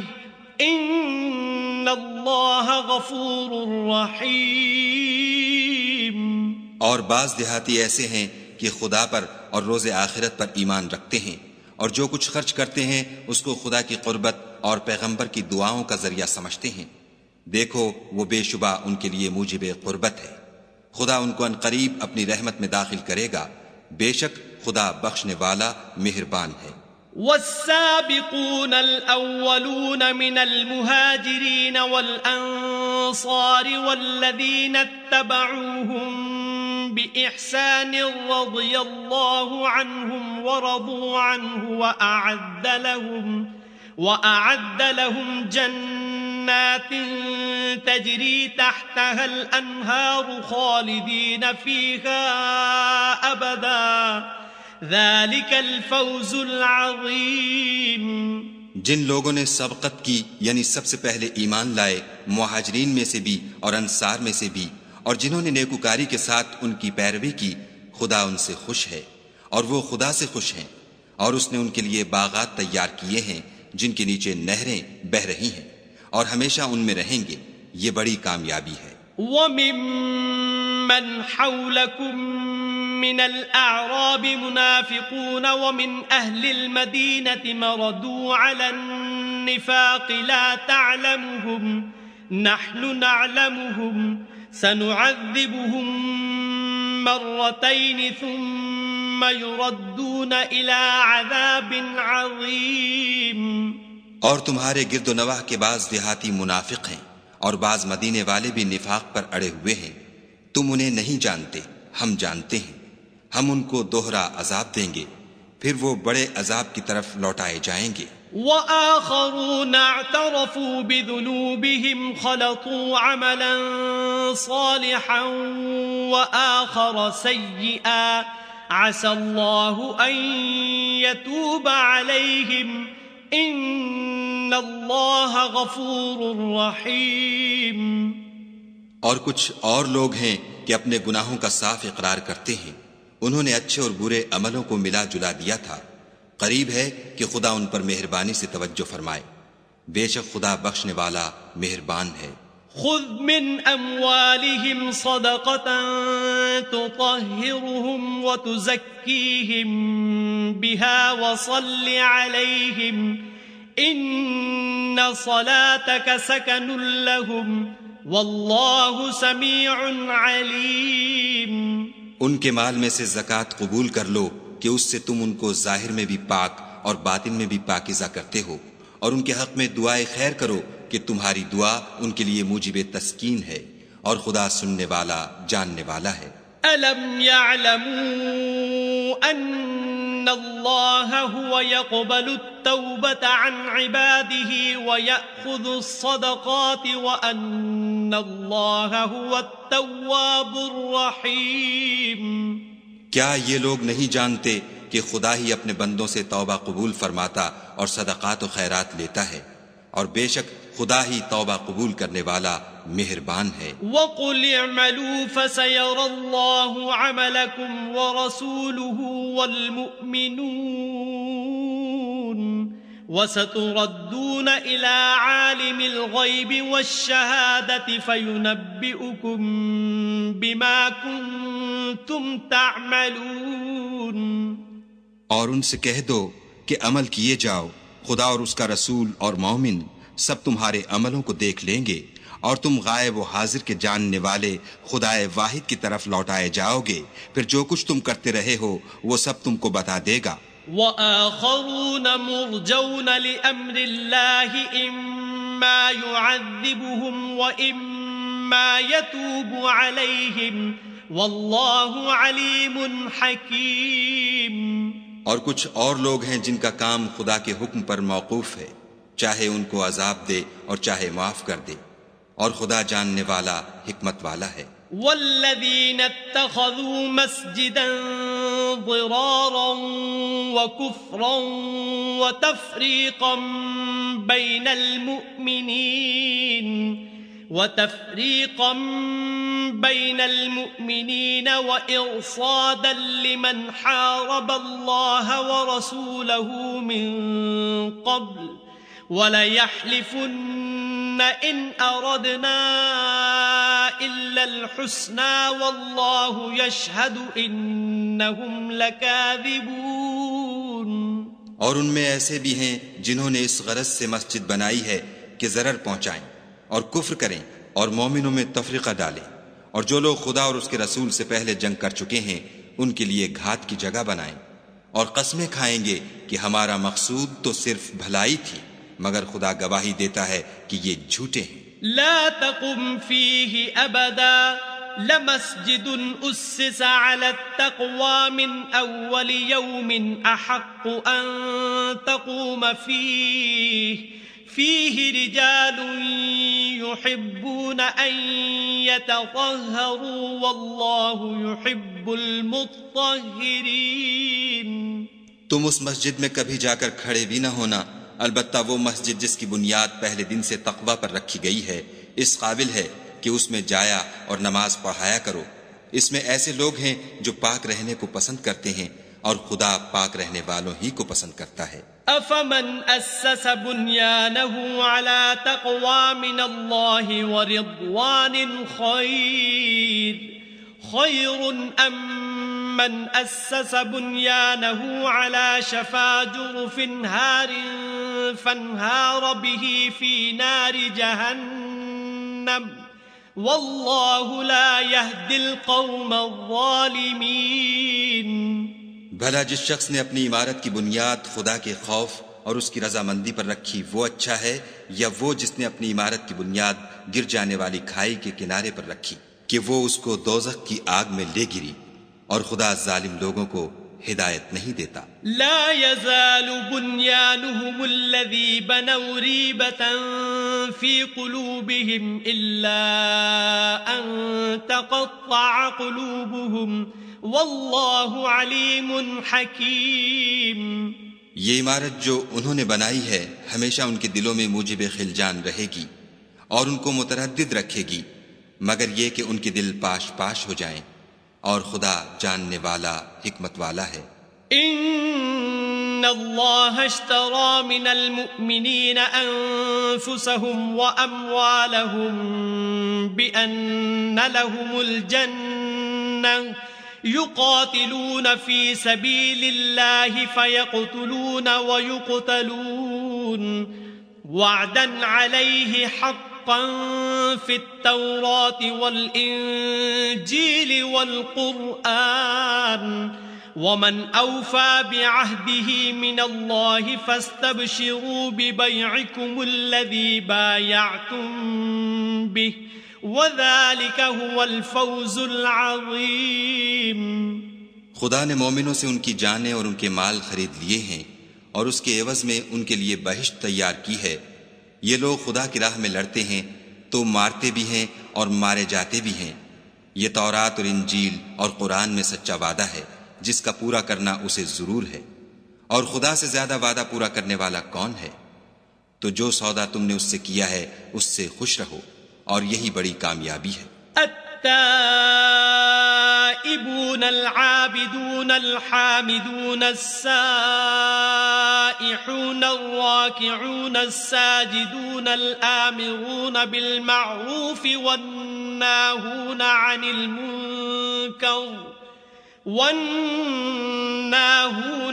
إِنَّ اللَّهَ غَفُورٌ رَحِيمٌ۔ اور بعض دیہاتی ایسے ہیں کہ خدا پر اور روز آخرت پر ایمان رکھتے ہیں، اور جو کچھ خرچ کرتے ہیں اس کو خدا کی قربت اور پیغمبر کی دعاؤں کا ذریعہ سمجھتے ہیں، دیکھو وہ بے شبہ ان کے لیے موجب قربت ہے، خدا ان کو عنقریب اپنی رحمت میں داخل کرے گا، بے شک خدا بخشنے والا مہربان ہے۔ والسابقون الأولون من المهاجرين والأنصار والذين اتبعوهم بإحسان رضي الله عنهم ورضوا عنه وأعد لهم جنات تجري تحتها الأنهار خالدين فيها أبدا ذلك الفوز العظیم۔ جن لوگوں نے سبقت کی یعنی سب سے پہلے ایمان لائے، مہاجرین میں سے بھی اور انصار میں سے بھی، اور جنہوں نے نیکوکاری کے ساتھ ان کی پیروی کی، خدا ان سے خوش ہے اور وہ خدا سے خوش ہیں، اور اس نے ان کے لیے باغات تیار کیے ہیں جن کے نیچے نہریں بہہ رہی ہیں، اور ہمیشہ ان میں رہیں گے۔ یہ بڑی کامیابی ہے۔ وَمِمَّنْ حَوْلَكُمْ مِنَ الْأَعْرَابِ مُنَافِقُونَ وَمِنْ أَهْلِ الْمَدِينَةِ مَرَدُوا عَلَى النِّفَاقِ لَا تَعْلَمُهُمْ نَحْنُ نَعْلَمُهُمْ سَنُعَذِّبُهُمْ مرتين ثم يردون إلى عذاب عظيم۔ اور تمہارے گرد و نواح کے بعض دیہاتی منافق ہیں اور بعض مدینے والے بھی نفاق پر اڑے ہوئے ہیں، تم انہیں نہیں جانتے، ہم جانتے ہیں، ہم ان کو دوہرا عذاب دیں گے، پھر وہ بڑے عذاب کی طرف لوٹائے جائیں گے۔ وآخرون اعترفوا بذنوبهم خلطوا عملا صالحا وآخر سيئا عسى الله أن يتوب عليهم إن الله غفور رحيم۔ اور کچھ اور لوگ ہیں کہ اپنے گناہوں کا صاف اقرار کرتے ہیں، انہوں نے اچھے اور برے عملوں کو ملا جلا دیا تھا، قریب ہے کہ خدا ان پر مہربانی سے توجہ فرمائے، بے شک خدا بخشنے والا مہربان ہے۔ خذ من اموالهم صدقة تطهرهم وتزكيهم بها وصل عليهم ان صلاتك سكن لهم والله سميع عليم۔ ان کے مال میں سے زکوٰۃ قبول کر لو کہ اس سے تم ان کو ظاہر میں بھی پاک اور باطن میں بھی پاکیزہ کرتے ہو، اور ان کے حق میں دعائے خیر کرو کہ تمہاری دعا ان کے لیے موجب تسکین ہے، اور خدا سننے والا جاننے والا ہے۔ أَلَمْ يَعْلَمُوا أَنَّ اللَّهَ هُوَ يَقْبَلُ التَّوْبَةَ عَنْ عِبَادِهِ وَيَأْخُذُ الصَّدَقَاتِ وَأَنَّ اللَّهَ هُوَ التَّوَّابُ الرَّحِيمُ۔ کیا یہ لوگ نہیں جانتے کہ خدا ہی اپنے بندوں سے توبہ قبول فرماتا اور صدقات و خیرات لیتا ہے، اور بے شک خدا ہی توبہ قبول کرنے والا مہربان ہے۔ وَقُلِ اعْمَلُوا فَسَيَرَى اللَّهُ عَمَلَكُمْ وَرَسُولُهُ وَالْمُؤْمِنُونَ وَسَتُرَدُّونَ إِلَى عَالِمِ الْغَيْبِ وَالشَّهَادَةِ فَيُنَبِّئُكُم بِمَا كُنتُمْ تَعْمَلُونَ۔ اور ان سے کہہ دو کہ عمل کیے جاؤ، خدا اور اس کا رسول اور مومن سب تمہارے عملوں کو دیکھ لیں گے، اور تم غائب و حاضر کے جاننے والے خدائے واحد کی طرف لوٹائے جاؤ گے، پھر جو کچھ تم کرتے رہے ہو وہ سب تم کو بتا دے گا۔ وآخرون مرجون لأمر الله إما يعذبهم وإما يتوب عليهم والله عليم حكيم۔ اور کچھ اور لوگ ہیں جن کا کام خدا کے حکم پر موقوف ہے، چاہے ان کو عذاب دے اور چاہے معاف کر دے، اور خدا جاننے والا حکمت والا ہے۔ والذين اتخذوا مسجدا ضرارا وكفرا وتفريقا بين المؤمنين وإرصادا لمن حارب الله ورسوله من قبل وَلَيَحْلِفُنَّ إِنْ أَرَدْنَا إِلَّا الْحُسْنَى وَاللَّهُ يَشْهَدُ إِنَّهُمْ لَكَاذِبُونَ۔ اور ان میں ایسے بھی ہیں جنہوں نے اس غرض سے مسجد بنائی ہے کہ ضرر پہنچائیں اور کفر کریں اور مومنوں میں تفرقہ ڈالیں، اور جو لوگ خدا اور اس کے رسول سے پہلے جنگ کر چکے ہیں ان کے لیے گھات کی جگہ بنائیں، اور قسمیں کھائیں گے کہ ہمارا مقصود تو صرف بھلائی تھی، مگر خدا گواہی دیتا ہے کہ یہ جھوٹے ہیں۔ لا تقم فيه أبدا لمسجد أسس على التقوى من أول يوم أحق أن تقوم فيه رجال يحبون أن يتطهروا والله يحب المطهرين۔ تم اس مسجد میں کبھی جا کر کھڑے بھی نہ ہونا، البتہ وہ مسجد جس کی بنیاد پہلے دن سے تقوی پر رکھی گئی ہے اس قابل ہے کہ اس میں جایا اور نماز پڑھایا کرو، اس میں ایسے لوگ ہیں جو پاک رہنے کو پسند کرتے ہیں اور خدا پاک رہنے والوں ہی کو پسند کرتا ہے۔ أفمن أسس بنيانه على تقوى من الله ورضوان خير أم من أسس بنيانه على شفا جرف هار فانهار به في نار جهنم والله لا يهدي القوم الظالمين۔ بھلا جس شخص نے اپنی عمارت کی بنیاد خدا کے خوف اور اس کی رضامندی پر رکھی وہ اچھا ہے، یا وہ جس نے اپنی عمارت کی بنیاد گر جانے والی کھائی کے کنارے پر رکھی کہ وہ اس کو دوزخ کی آگ میں لے گری، اور خدا ظالم لوگوں کو ہدایت نہیں دیتا۔ لا يزال بنيانهم الذي بنوا ريبة في قلوبهم إلا أن تقطع قلوبهم واللہ علیم حکیم۔ یہ عمارت جو انہوں نے بنائی ہے ہمیشہ ان کے دلوں میں موجب خلجان رہے گی اور ان کو متردد رکھے گی، مگر یہ کہ ان کے دل پاش پاش ہو جائیں، اور خدا جاننے والا حکمت والا ہے۔ ان اللہ اشترى من المؤمنین انفسهم واموالهم بان لهم الجنہ يقاتلون في سبيل الله فيقتلون ويقتلون وعدا عليه حقا في التوراة والإنجيل والقرآن ومن أوفى بعهده من الله فاستبشروا ببيعكم الذي بايعتم به وَذَلِكَ هُوَ الْفَوْزُ الْعَظِيمُ۔ خدا نے مومنوں سے ان کی جانیں اور ان کے مال خرید لیے ہیں اور اس کے عوض میں ان کے لیے بہشت تیار کی ہے۔ یہ لوگ خدا کی راہ میں لڑتے ہیں تو مارتے بھی ہیں اور مارے جاتے بھی ہیں۔ یہ تورات اور انجیل اور قرآن میں سچا وعدہ ہے جس کا پورا کرنا اسے ضرور ہے، اور خدا سے زیادہ وعدہ پورا کرنے والا کون ہے؟ تو جو سودا تم نے اس سے کیا ہے اس سے خوش رہو، اور یہی بڑی کامیابی ہے۔ التائبون العابدون الحامدون السائحون الراكعون الساجدون الآمرون بالمعروف والناهون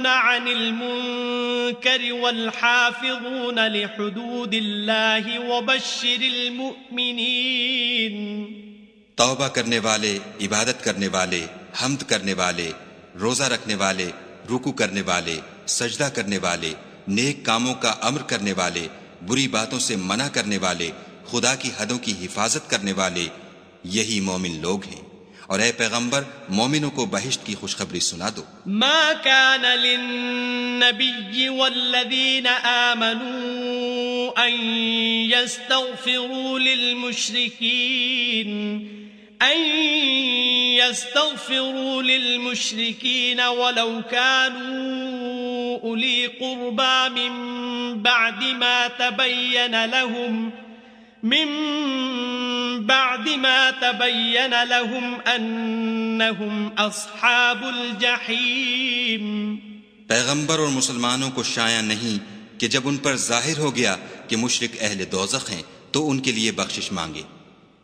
عن المنكر والحافظون لحدود الله وبشر المؤمنين۔ توبہ کرنے والے، عبادت کرنے والے، حمد کرنے والے، روزہ رکھنے والے، رکوع کرنے والے، سجدہ کرنے والے، نیک کاموں کا امر کرنے والے، بری باتوں سے منع کرنے والے، خدا کی حدوں کی حفاظت کرنے والے، یہی مومن لوگ ہیں۔ اور اے پیغمبر مومنوں کو بہشت کی خوشخبری سنا دو۔ ما كان للنبي والذين آمنوا أن يستغفروا للمشركين ولو كانوا أولي قربى من بعد ما تبين لهم أنهم أصحاب الجحيم۔ پیغمبر اور مسلمانوں کو شایع نہیں کہ جب ان پر ظاہر ہو گیا کہ مشرک اہل دوزخ ہیں تو ان کے لیے بخشش مانگے،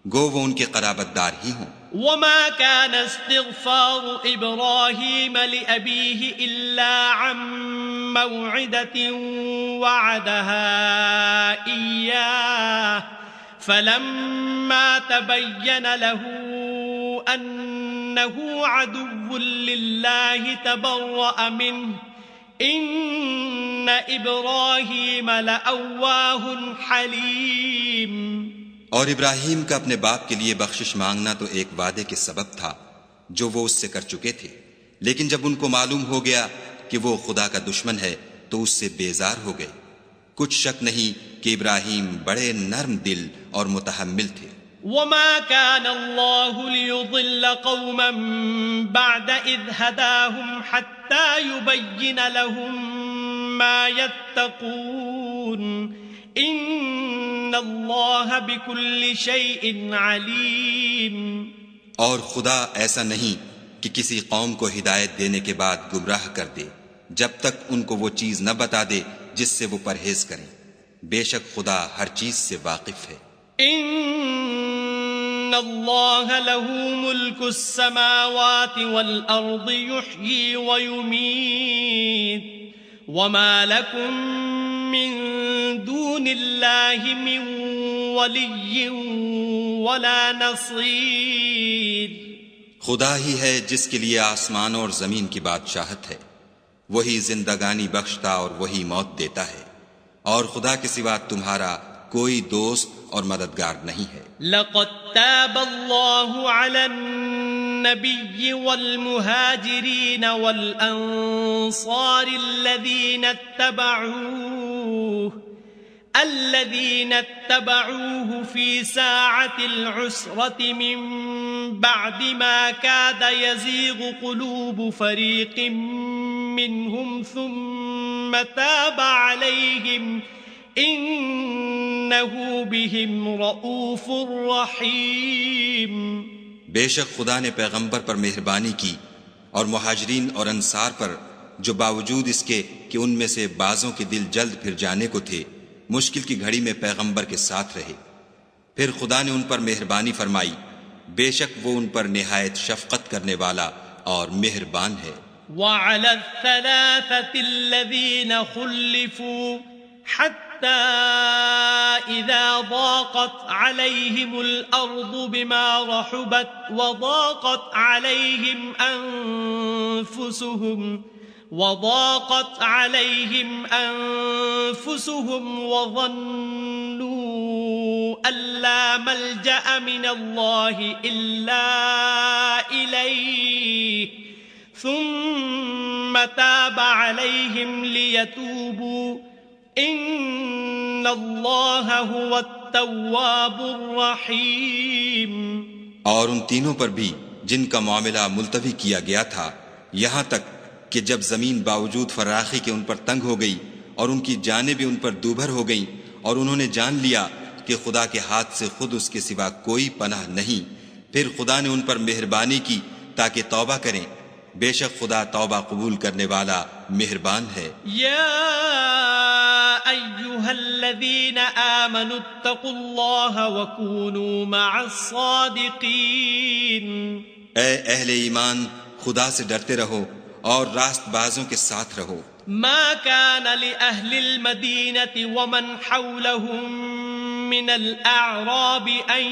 گو وہ ان کے قرابت دار ہی ہوں۔ وما كان استغفار إبراهيم لأبيه إلا عن موعدة وعدها إياه فلما تبين له أنه عدو لله تبرأ منه إن إبراهيم لأواه حليم۔ اور ابراہیم کا اپنے باپ کے لیے بخشش مانگنا تو ایک وعدے کے سبب تھا جو وہ اس سے کر چکے تھے، لیکن جب ان کو معلوم ہو گیا کہ وہ خدا کا دشمن ہے تو اس سے بیزار ہو گئے۔ کچھ شک نہیں کہ ابراہیم بڑے نرم دل اور متحمل تھے۔ وما كان الله ليضل قوما بعد إذ هداهم حتى يبين لهم ما يتقون إن الله بكل شيء عليم۔ اور خدا ایسا نہیں کہ کسی قوم کو ہدایت دینے کے بعد گمراہ کر دے جب تک ان کو وہ چیز نہ بتا دے جس سے وہ پرہیز کریں. بے شک خدا ہر چیز سے واقف ہے. ان اللہ له ملک السماوات والارض یحیی ویمیت وما لکم من دون اللہ من ولی ولا نصیر. خدا ہی ہے جس کے لیے آسمانوں اور زمین کی بادشاہت ہے. وہی زندگانی بخشتا اور وہی موت دیتا ہے، اور خدا کے سوا تمہارا کوئی دوست اور مددگار نہیں ہے. لقد تاب الله على النبي والمهاجرين والأنصار الذين اتبعوه في ساعة العسرة من بعد ما كاد يزيغ قلوب فريق منهم ثم تاب عليهم إنه بهم رؤوف رحيم. بے شک خدا نے پیغمبر پر مہربانی کی اور مہاجرین اور انصار پر، جو باوجود اس کے کہ ان میں سے بعضوں کے دل جلد پھر جانے کو تھے، مشکل کی گھڑی میں پیغمبر کے ساتھ رہے. پھر خدا نے ان پر مہربانی فرمائی، بے شک وہ ان پر نہایت شفقت کرنے والا اور مہربان ہے. وعلى الثلاثة الذين خلفوا حتى إذا ضاقت عليهم الأرض بما رحبت وضاقت عليهم أنفسهم وظنوا أن لا ملجأ من الله إلا إليه ثم تاب عليهم ليتوبوا ان اللہ هو التواب الرحیم. اور ان تینوں پر بھی جن کا معاملہ ملتوی کیا گیا تھا، یہاں تک کہ جب زمین باوجود فراخی کے ان پر تنگ ہو گئی اور ان کی جانیں بھی ان پر دوبھر ہو گئیں، اور انہوں نے جان لیا کہ خدا کے ہاتھ سے خود اس کے سوا کوئی پناہ نہیں، پھر خدا نے ان پر مہربانی کی تاکہ توبہ کریں. بے شک خدا توبہ قبول کرنے والا مہربان ہے. یا ایھا الذین آمنوا اتقوا اللہ وکونوا مع الصادقین. اے اہل ایمان، خدا سے ڈرتے رہو اور راست بازوں کے ساتھ رہو. ما كان لأهل المدينة ومن حولهم من الأعراب أن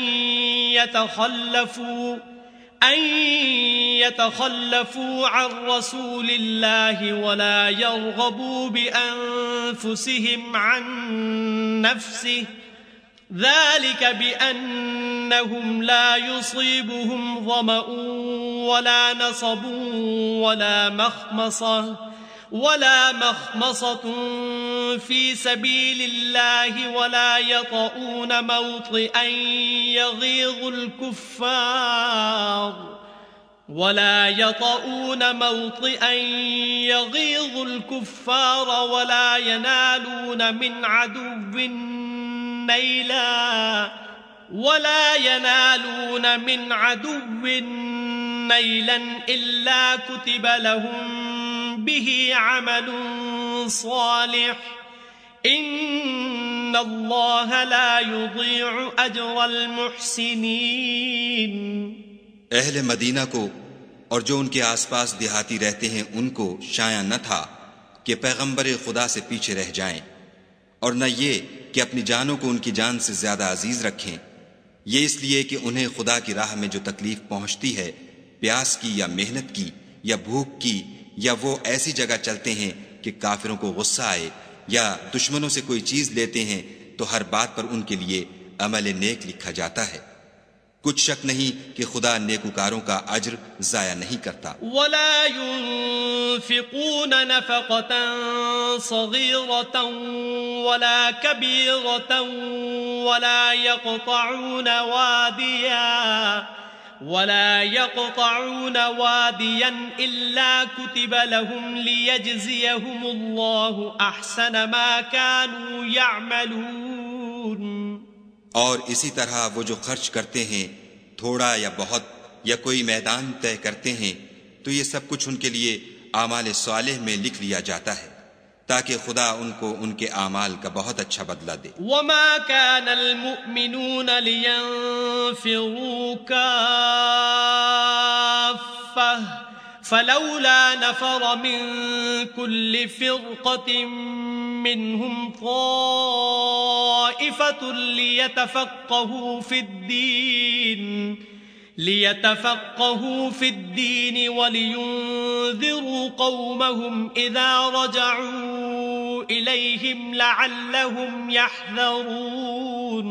يتخلفوا عن رسول الله ولا يرغبوا بأنفسهم عن نفسه ذلك بأنهم لا يصيبهم ظمأ ولا نصب ولا مخمصة في سبيل الله ولا يطؤون موطئا يغيظ الكفار ولا ينالون من عدو نيلا إلا كتب لهم به عمل صالح ان اللہ لا يضيع اجر المحسنین. اہل مدینہ کو اور جو ان کے آس پاس دیہاتی رہتے ہیں ان کو شایع نہ تھا کہ پیغمبر خدا سے پیچھے رہ جائیں، اور نہ یہ کہ اپنی جانوں کو ان کی جان سے زیادہ عزیز رکھیں. یہ اس لیے کہ انہیں خدا کی راہ میں جو تکلیف پہنچتی ہے، پیاس کی یا محنت کی یا بھوک کی، یا وہ ایسی جگہ چلتے ہیں کہ کافروں کو غصہ آئے، یا دشمنوں سے کوئی چیز لیتے ہیں، تو ہر بات پر ان کے لیے عمل نیک لکھا جاتا ہے. کچھ شک نہیں کہ خدا نیکوکاروں کا اجر ضائع نہیں کرتا. ولا ينفقون نفقة صغيرة ولا كبيرة ولا يقطعون واديا إلا كتب لهم ليجزيهم الله أحسن ما كانوا يعملون. اور اسی طرح وہ جو خرچ کرتے ہیں تھوڑا یا بہت یا کوئی میدان طے کرتے ہیں تو یہ سب کچھ ان کے لیے اعمال صالح میں لکھ لیا جاتا ہے تاکہ خدا ان کو ان کے اعمال کا بہت اچھا بدلہ دے۔ وما كان المؤمنون لينفروا كافة فلولا نفر من كل فرقة منهم طائفة ليتفقهوا في الدين ولينذروا قومهم إذا رجعوا إليهم لعلهم يحذرون۔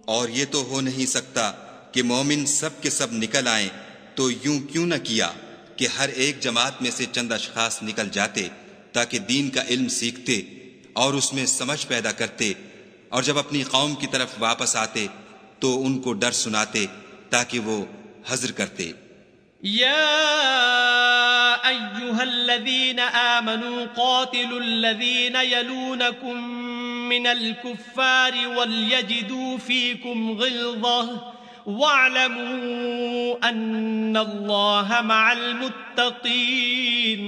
اور یہ تو ہو نہیں سکتا کہ مومن سب کے سب نکل آئیں، تو یوں کیوں نہ کیا کہ ہر ایک جماعت میں سے چند اشخاص نکل جاتے تاکہ دین کا علم سیکھتے اور اس میں سمجھ پیدا کرتے، اور جب اپنی قوم کی طرف واپس آتے تو ان کو ڈر سناتے تاکہ وہ حذر کرتے۔ یا ایھا الذین آمنوا قاتلوا الذین یلونکم من الکفار ولیجدوا فیکم غلظہ واعلموا ان اللہ مع المتقین۔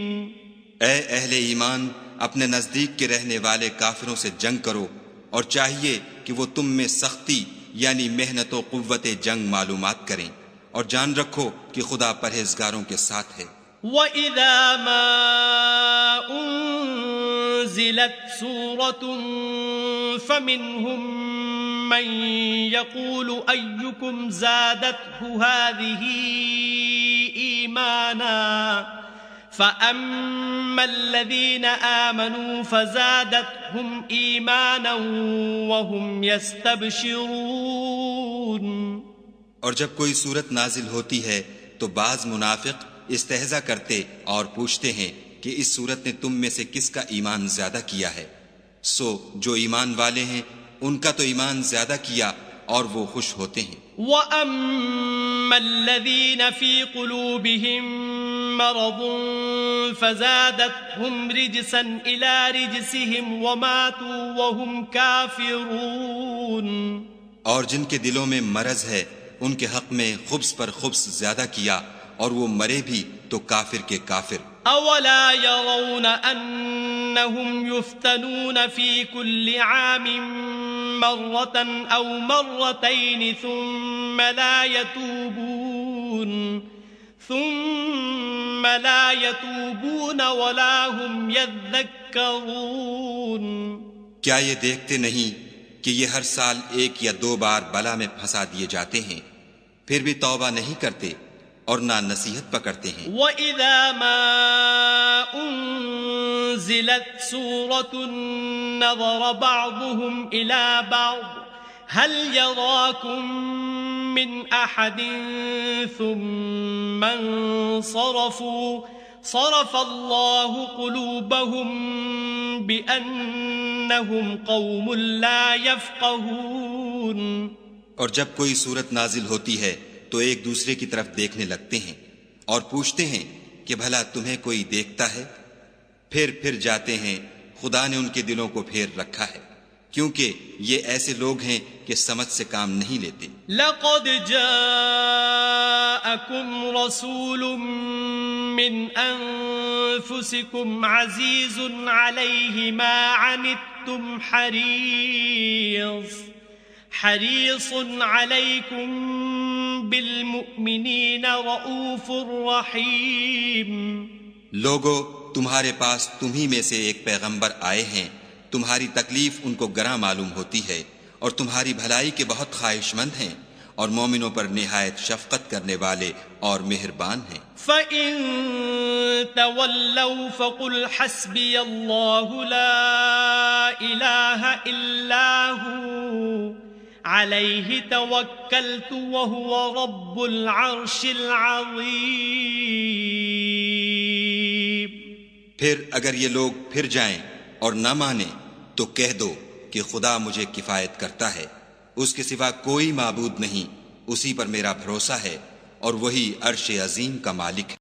اے اہل ایمان، اپنے نزدیک کے رہنے والے کافروں سے جنگ کرو، اور چاہیے کہ وہ تم میں سختی یعنی محنت و قوت جنگ معلومات کریں، اور جان رکھو کہ خدا پرہیزگاروں کے ساتھ ہے۔ وَإِذَا مَا أُنزِلَتْ سُورَةٌ فَمِنْهُمْ مَنْ يَقُولُ أَيُّكُمْ زَادَتْهُ هَذِهِ إِيمَانًا فَأَمَّا الَّذِينَ آمَنُوا فَزَادَتْهُمْ إِيمَانًا وَهُمْ يَسْتَبْشِرُونَ۔ اور جب کوئی صورت نازل ہوتی ہے تو بعض منافق استہزا کرتے اور پوچھتے ہیں کہ اس صورت نے تم میں سے کس کا ایمان زیادہ کیا ہے، سو جو ایمان والے ہیں ان کا تو ایمان زیادہ کیا اور وہ خوش ہوتے ہیں۔ وَأَمَّا الَّذِينَ فِي قُلُوبِهِم مَّرَضٌ فَزَادَتْهُمْ رِجْسًا إِلَى رِجْسِهِمْ وَمَاتُوا وَهُمْ كَافِرُونَ۔ اور جن کے دلوں میں مرض ہے ان کے حق میں خبث پر خبث زیادہ کیا اور وہ مرے بھی تو کافر کے کافر۔ أَوَلَا يَرَوْنَ أَنَّهُمْ يُفْتَنُونَ فِي كُلِّ عَامٍ مَّرَّةً أَوْ مَرَّتَيْنِ ثُمَّ لَا يَتُوبُونَ وَلَا هُمْ يَذَّكَّرُونَ۔ کیا یہ دیکھتے نہیں کہ یہ ہر سال ایک یا دو بار بلا میں پھنسا دیے جاتے ہیں، پھر بھی توبہ نہیں کرتے اور نہ نصیحت پکڑتے ہیں۔ وَإِذَا مَا أُنزِلَتْ سُورَةٌ نَظَرَ بَعْضُهُمْ إِلَى بَعْضٍ هَلْ يَرَاكُمْ مِنْ أَحَدٍ ثُمَّ انصَرَفُوا صَرَفَ اللَّهُ قُلُوبَهُمْ بِأَنَّهُمْ قَوْمٌ لَا يَفْقَهُونَ۔ اور جب کوئی صورت نازل ہوتی ہے تو ایک دوسرے کی طرف دیکھنے لگتے ہیں اور پوچھتے ہیں کہ بھلا تمہیں کوئی دیکھتا ہے، پھر جاتے ہیں خدا نے ان کے دلوں کو پھیر رکھا ہے، کیونکہ یہ ایسے لوگ ہیں کہ سمجھ سے کام نہیں لیتے۔ لَقَدْ جَاءَكُمْ رَسُولٌ مِّنْ أَنفُسِكُمْ عَزِيزٌ عَلَيْهِ مَا عَنِتُّمْ حَرِيصٌ عَلَيْكُمْ بِالْمُؤْمِنِينَ رَءُوفٌ رَحِيمٌ۔ لوگو، تمہارے پاس تمہیں میں سے ایک پیغمبر آئے ہیں، تمہاری تکلیف ان کو گراں معلوم ہوتی ہے اور تمہاری بھلائی کے بہت خواہش مند ہیں، اور مومنوں پر نہایت شفقت کرنے والے اور مہربان ہیں۔ فَإِن تَوَلَّوْا فَقُلْ حَسْبِيَ اللَّهُ لَا إِلَٰهَ إِلَّا هُوَ عَلَيْهِ تَوَكَّلْتُ وَهُوَ رَبُّ الْعَرْشِ الْعَظِيمِ۔ پھر اگر یہ لوگ پھر جائیں اور نہ مانیں تو کہہ دو کہ خدا مجھے کفایت کرتا ہے، اس کے سوا کوئی معبود نہیں، اسی پر میرا بھروسہ ہے اور وہی عرش عظیم کا مالک ہے۔